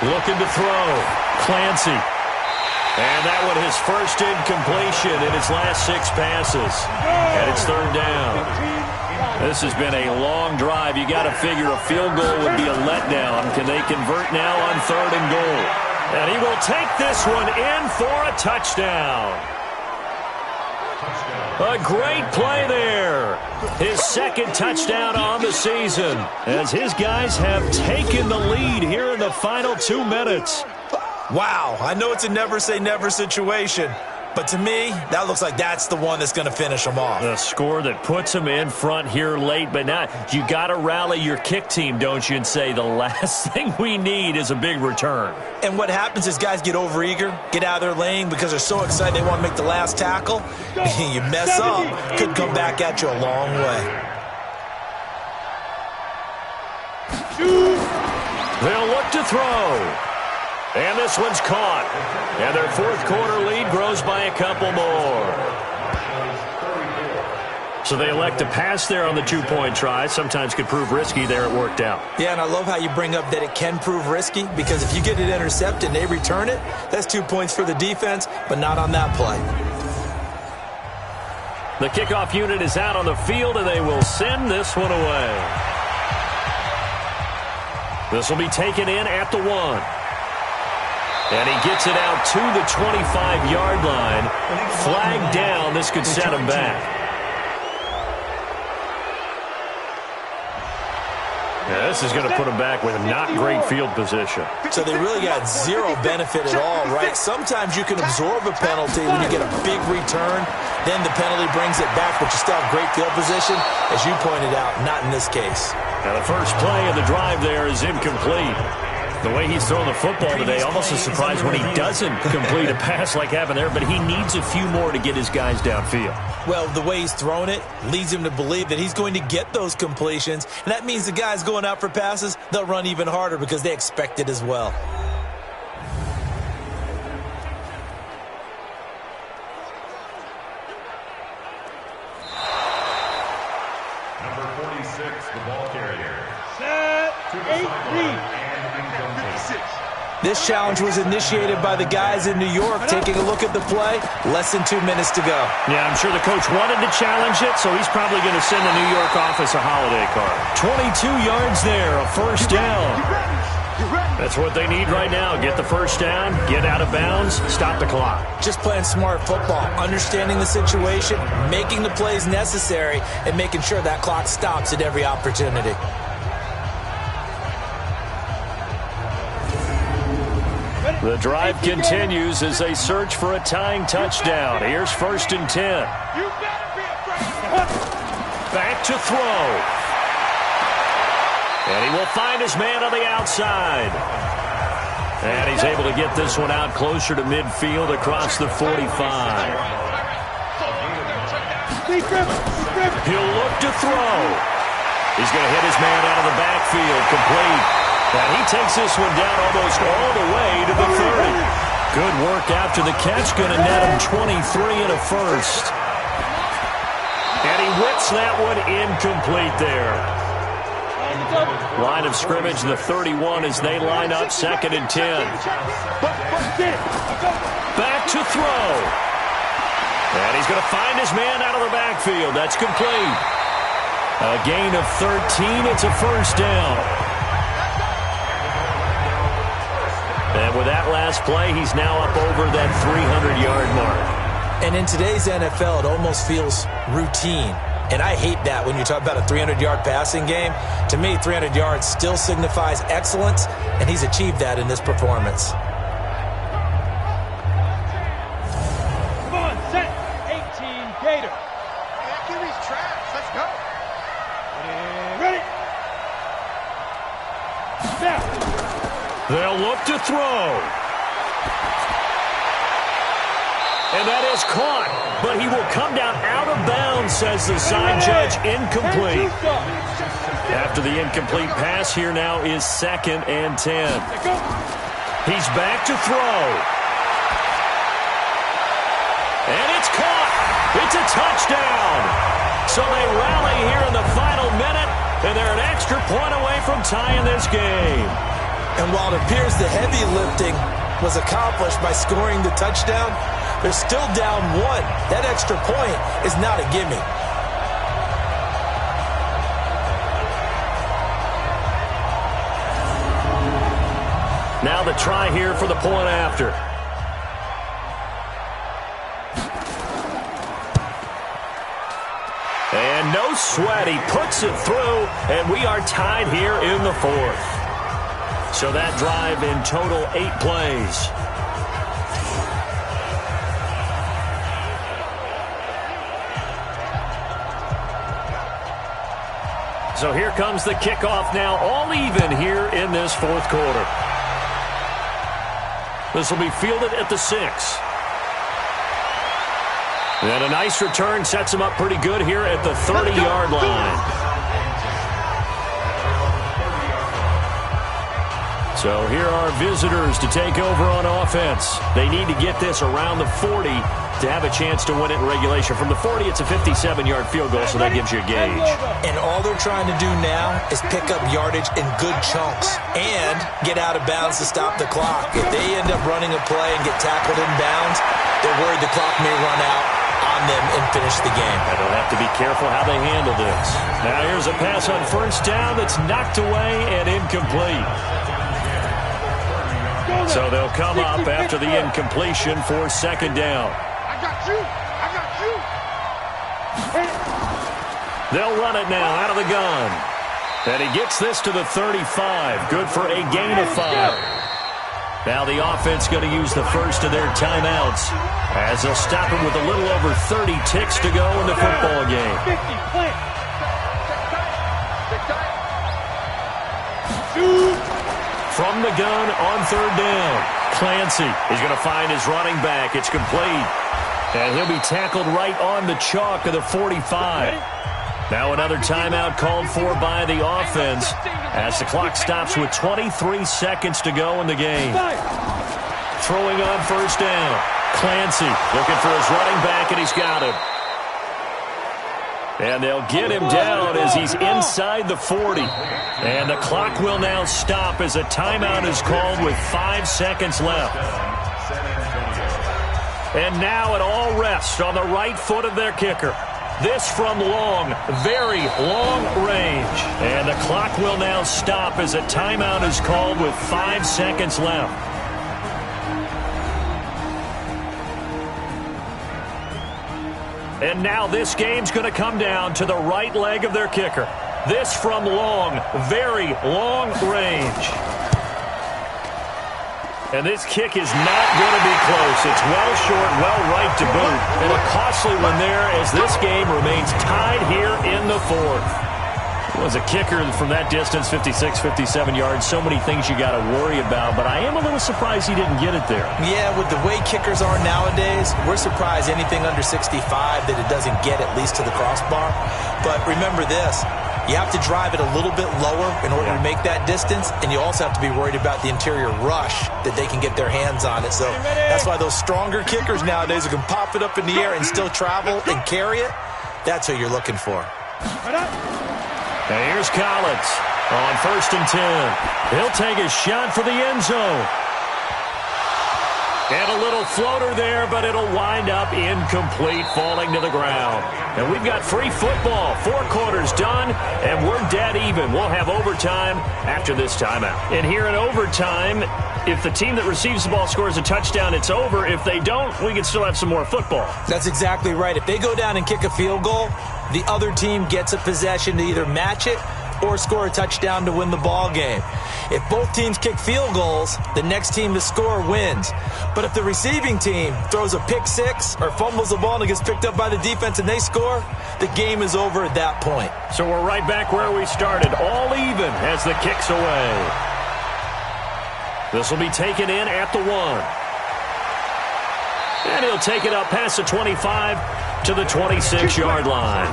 Looking to throw. Clancy. And that one his first incompletion in his last 6 passes. And it's 3rd down. This has been a long drive. You got to figure a field goal would be a letdown. Can they convert now on 3rd and goal? And he will take this one in for a touchdown. A great play there. His 2nd touchdown on the season as his guys have taken the lead here in the final 2 minutes. Wow, I know it's a never-say-never situation, but to me, that looks like that's the one that's going to finish them off. The score that puts them in front here late, but now you got to rally your kick team, don't you, and say the last thing we need is a big return. And what happens is guys get overeager, get out of their lane because they're so excited they want to make the last tackle. You mess up, could come back at you a long way. They'll look to throw. And this one's caught. And their 4th quarter lead grows by a couple more. So they elect to pass there on the 2-point try. Sometimes could prove risky. There it worked out. Yeah, and I love how you bring up that it can prove risky because if you get it intercepted and they return it, that's 2 points for the defense, but not on that play. The kickoff unit is out on the field, and they will send this one away. This will be taken in at the 1. And he gets it out to the 25-yard line. Flag down. This could set him back. Yeah, this is going to put him back with not great field position. So they really got zero benefit at all, right? Sometimes you can absorb a penalty when you get a big return. Then the penalty brings it back, but you still have great field position. As you pointed out, not in this case. Now the first play of the drive there is incomplete. The way he's throwing the football today, almost a surprise when he doesn't complete a pass like happened there, but he needs a few more to get his guys downfield. Well, the way he's thrown it leads him to believe that he's going to get those completions, and that means the guys going out for passes, they'll run even harder because they expect it as well. Number 46, the ball carrier. Set. 8-3. This challenge was initiated by the guys in New York. Taking a look at the play, less than 2 minutes to go. Yeah, I'm sure the coach wanted to challenge it, so he's probably going to send the New York office a holiday card. 22 yards there, a first down. That's what they need right now. Get the first down, get out of bounds, stop the clock. Just playing smart football, understanding the situation, making the plays necessary, and making sure that clock stops at every opportunity. The drive continues as they search for a tying touchdown. Here's 1st and 10. Back to throw. And he will find his man on the outside. And he's able to get this one out closer to midfield across the 45. He'll look to throw. He's going to hit his man out of the backfield, complete. And he takes this one down almost all the way to the 30. Good work after the catch. Going to net him 23 and a first. And he whips that one incomplete there. Line of scrimmage, the 31 as they line up 2nd and 10. Back to throw. And he's going to find his man out of the backfield. That's complete. A gain of 13. It's a first down. And with that last play, he's now up over that 300-yard mark. And in today's NFL, it almost feels routine. And I hate that when you talk about a 300-yard passing game. To me, 300 yards still signifies excellence, and he's achieved that in this performance. Come on, set. 18 Gator. Hey, that QB's trash. Let's go. Ready. Snap. They'll look to throw. And that is caught, but he will come down out of bounds, says the side judge. Incomplete. After the incomplete pass, here now is 2nd and 10. He's back to throw. And it's caught. It's a touchdown. So they rally here in the final minute, and they're an extra point away from tying this game. And while it appears the heavy lifting was accomplished by scoring the touchdown, they're still down 1. That extra point is not a gimme. Now the try here for the point after. And no sweat. He puts it through, and we are tied here in the 4th. So that drive in total 8 plays. So here comes the kickoff now, all even here in this 4th quarter. This will be fielded at the 6. And a nice return sets him up pretty good here at the 30-yard line. So here are visitors to take over on offense. They need to get this around the 40 to have a chance to win it in regulation. From the 40, it's a 57-yard field goal, so that gives you a gauge. And all they're trying to do now is pick up yardage in good chunks and get out of bounds to stop the clock. If they end up running a play and get tackled in bounds, they're worried the clock may run out on them and finish the game. And they'll have to be careful how they handle this. Now here's a pass on 1st down that's knocked away and incomplete. So they'll come up after the incompletion for 2nd down. I got you. I got you. They'll run it now out of the gun. And he gets this to the 35. Good for a gain of 5. Now the offense going to use the first of their timeouts as they'll stop him with a little over 30 ticks to go in the football game. 50, plant. Shoot. From the gun on 3rd down. Clancy is going to find his running back. It's complete. And he'll be tackled right on the chalk of the 45. Now another timeout called for by the offense as the clock stops with 23 seconds to go in the game. Throwing on 1st down. Clancy looking for his running back, and he's got him. And they'll get him down as he's inside the 40. And the clock will now stop as a timeout is called with 5 seconds left. And now it all rests on the right foot of their kicker. This from long, very long range. And the clock will now stop as a timeout is called with 5 seconds left. And now this game's going to come down to the right leg of their kicker. This from long, very long range. And this kick is not going to be close. It's well short, well right to boot. And a costly one there as this game remains tied here in the 4th. Was a kicker from that distance, 56, 57 yards. So many things you got to worry about, but I am a little surprised he didn't get it there. Yeah, with the way kickers are nowadays, we're surprised anything under 65 that it doesn't get at least to the crossbar. But remember this, you have to drive it a little bit lower in order to make that distance, and you also have to be worried about the interior rush that they can get their hands on it. So that's why those stronger kickers nowadays who can pop it up in the air and still travel and carry it, that's who you're looking for. And here's Collins on 1st and 10. He'll take a shot for the end zone. And a little floater there, but it'll wind up incomplete, falling to the ground. And we've got free football. 4 quarters done, and we're dead even. We'll have overtime after this timeout. And here in overtime, if the team that receives the ball scores a touchdown, it's over. If they don't, we can still have some more football. That's exactly right. If they go down and kick a field goal, the other team gets a possession to either match it or score a touchdown to win the ball game. If both teams kick field goals, the next team to score wins. But if the receiving team throws a pick six or fumbles the ball and it gets picked up by the defense and they score, the game is over at that point. So we're right back where we started, all even as the kick's away. This will be taken in at the 1. And he'll take it up past the 25 to the 26-yard line.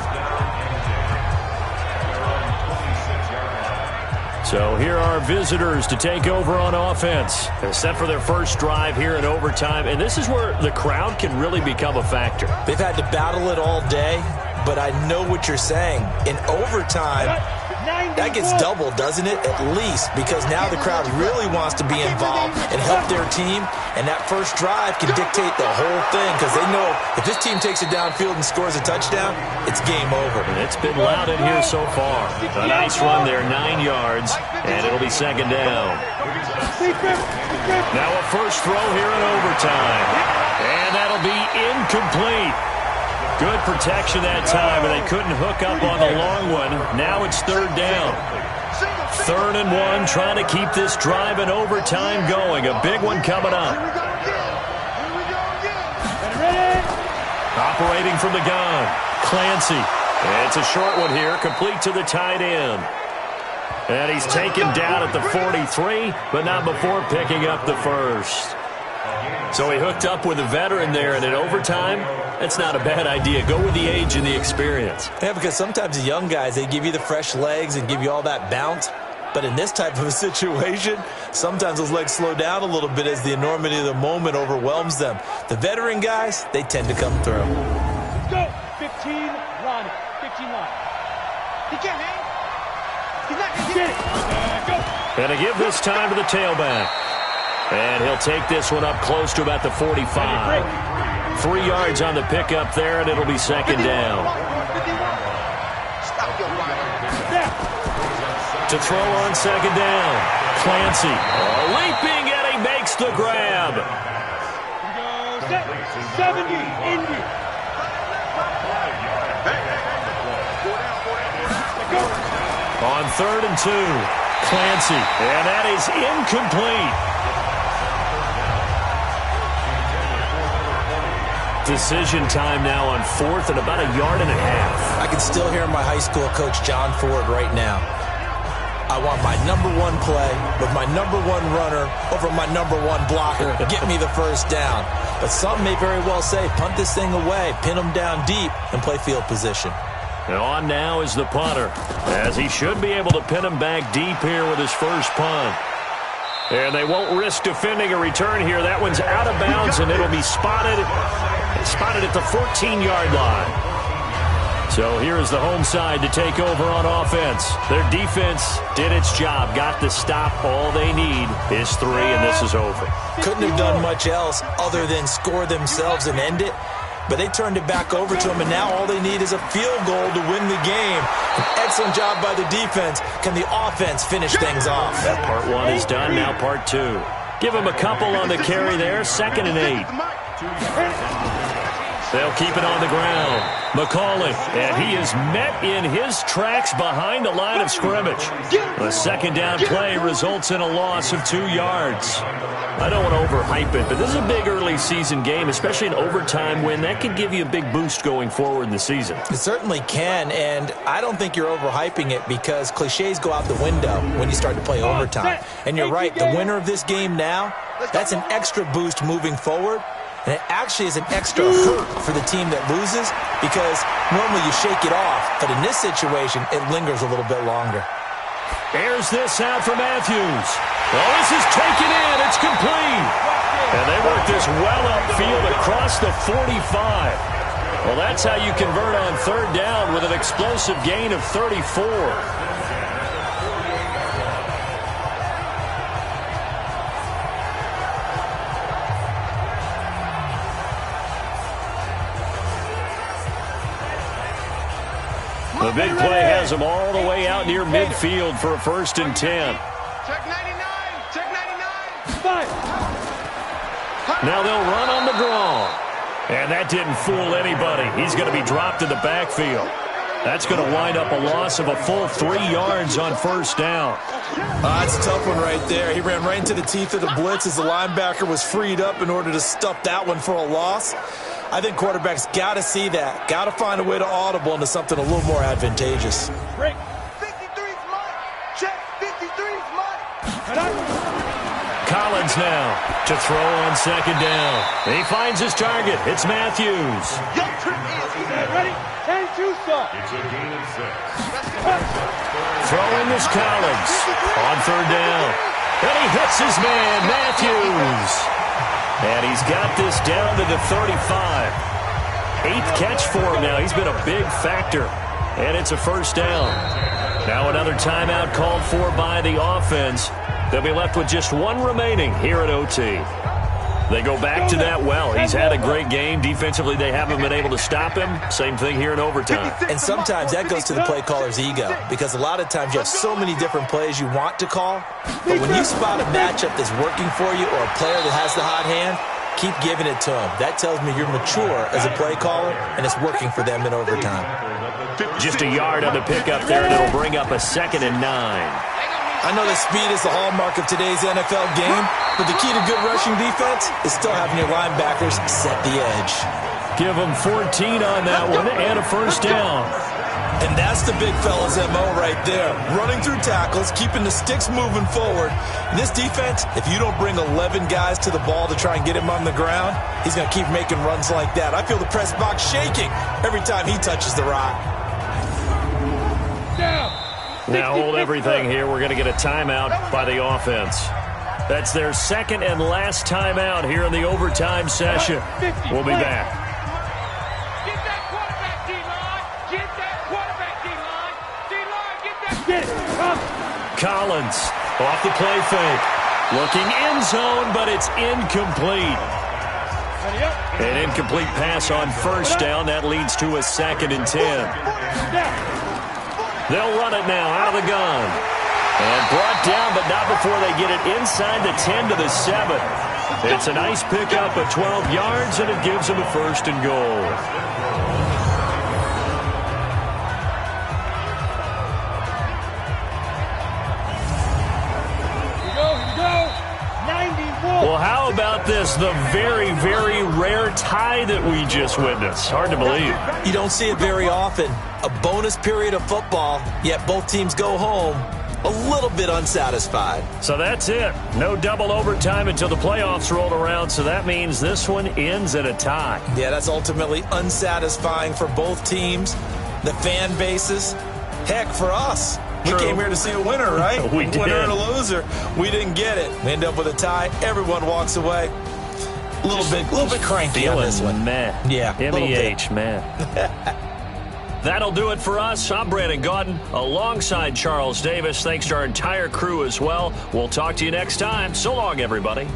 So here are visitors to take over on offense. They're set for their first drive here in overtime, and this is where the crowd can really become a factor. They've had to battle it all day, but I know what you're saying. In overtime, that gets doubled, doesn't it? At least, because now the crowd really wants to be involved and help their team, and that first drive can dictate the whole thing because they know if this team takes it downfield and scores a touchdown, it's game over. And it's been loud in here so far. A nice run there, 9 yards, and it'll be second down. Now a first throw here in overtime, and that'll be incomplete. Good protection that time, and they couldn't hook up on the long one. Now it's third down. 3rd and 1, trying to keep this drive in overtime going. A big one coming up. Operating from the gun, Clancy. It's a short one here, complete to the tight end. And he's taken down at the 43, but not before picking up the first. So he hooked up with a veteran there, and in overtime, that's not a bad idea. Go with the age and the experience. Yeah, because sometimes the young guys, they give you the fresh legs and give you all that bounce. But in this type of a situation, sometimes those legs slow down a little bit as the enormity of the moment overwhelms them. The veteran guys, they tend to come through. Let's go. 15 line. 15 line. He can't hang. He's not going to get it. Go. And to give this time to the tailback. And he'll take this one up close to about the 45. 3 yards on the pickup there, and it'll be second down. To throw on second down, Clancy leaping, and he makes the grab. 70, Indy. On 3rd and 2, Clancy, and that is incomplete. Decision time now on 4th and about 1.5 yards. I can still hear my high school coach, John Ford, right now. I want my number 1 play with my number 1 runner over my number 1 blocker. Get me the first down. But some may very well say, punt this thing away, pin them down deep, and play field position. And on now is the punter, as he should be able to pin him back deep here with his first punt. And they won't risk defending a return here. That one's out of bounds, and it'll be spotted at the 14-yard line. So here is the home side to take over on offense. Their defense did its job, got the stop. All they need is 3, and this is over. Couldn't have done much else other than score themselves and end it. But they turned it back over to them, and now all they need is a field goal to win the game. An excellent job by the defense. Can the offense finish things off? That part 1 is done, now part 2. Give him a couple on the carry there, 2nd and 8. They'll keep it on the ground. McCauley, and he is met in his tracks behind the line of scrimmage. A second down play results in a loss of 2 yards. I don't want to overhype it, but this is a big early season game, especially an overtime win. That could give you a big boost going forward in the season. It certainly can, and I don't think you're overhyping it because cliches go out the window when you start to play overtime. And you're right, the winner of this game now, that's an extra boost moving forward. And it actually is an extra hurt for the team that loses because normally you shake it off. But in this situation, it lingers a little bit longer. Airs this out for Matthews. Oh, this is taken in. It's complete. And they work this well upfield across the 45. Well, that's how you convert on 3rd down with an explosive gain of 34. The big play has them all the way out near midfield for a 1st and 10. Check 99. Check 99. 5. Now they'll run on the draw. And that didn't fool anybody. He's going to be dropped in the backfield. That's going to wind up a loss of a full 3 yards on first down. That's a tough one right there. He ran right into the teeth of the blitz as the linebacker was freed up in order to stuff that one for a loss. I think quarterbacks got to see that. Got to find a way to audible into something a little more advantageous. Break. 53's mine. Check. 53's mine. Collins now to throw on second down. He finds his target. It's Matthews. Ready? 10-2 stop. It's a gain of 6. Throwing this Collins on third down. And he hits his man, Matthews. And he's got this down to the 35. 8th catch for him now. He's been a big factor. And it's a first down. Now another timeout called for by the offense. They'll be left with just one remaining here at OT. They go back to that well. He's had a great game. Defensively, they haven't been able to stop him. Same thing here in overtime. And sometimes that goes to the play caller's ego, because a lot of times you have so many different plays you want to call, but when you spot a matchup that's working for you or a player that has the hot hand, keep giving it to him. That tells me you're mature as a play caller, and it's working for them in overtime. Just a yard on the pickup there, and it'll bring up a 2nd and 9. I know that speed is the hallmark of today's NFL game, but the key to good rushing defense is still having your linebackers set the edge. Give them 14 on that one and a first down. And that's the big fella's MO right there. Running through tackles, keeping the sticks moving forward. In this defense, if you don't bring 11 guys to the ball to try and get him on the ground, he's going to keep making runs like that. I feel the press box shaking every time he touches the rock. Now hold everything here. We're going to get a timeout by the offense. That's their 2nd and last timeout here in the overtime session. We'll be back. Get that quarterback, D-line. Get that quarterback, D-line. D-line, get that. Get it. Come. Collins off the play fake. Looking end zone, but it's incomplete. An incomplete pass on first down. That leads to a 2nd and 10. They'll run it now out of the gun. And brought down, but not before they get it inside the 10 to the 7. It's a nice pickup of 12 yards, and it gives them a 1st and goal. Here we go. 91. Well, how about this? The very, very rare tie that we just witnessed. Hard to believe. You don't see it very often. A bonus period of football, yet both teams go home a little bit unsatisfied. So that's it. No double overtime until the playoffs rolled around, so that means this one ends at a tie. Yeah, that's ultimately unsatisfying for both teams, the fan bases. Heck, for us. True. We came here to see a winner, right? We did. Winner and a loser. We didn't get it. We end up with a tie. Everyone walks away. A little bit cranky on this one. Meh. Yeah, M-E-H, man. That'll do it for us. I'm Brandon Gaudin alongside Charles Davis. Thanks to our entire crew as well. We'll talk to you next time. So long, everybody.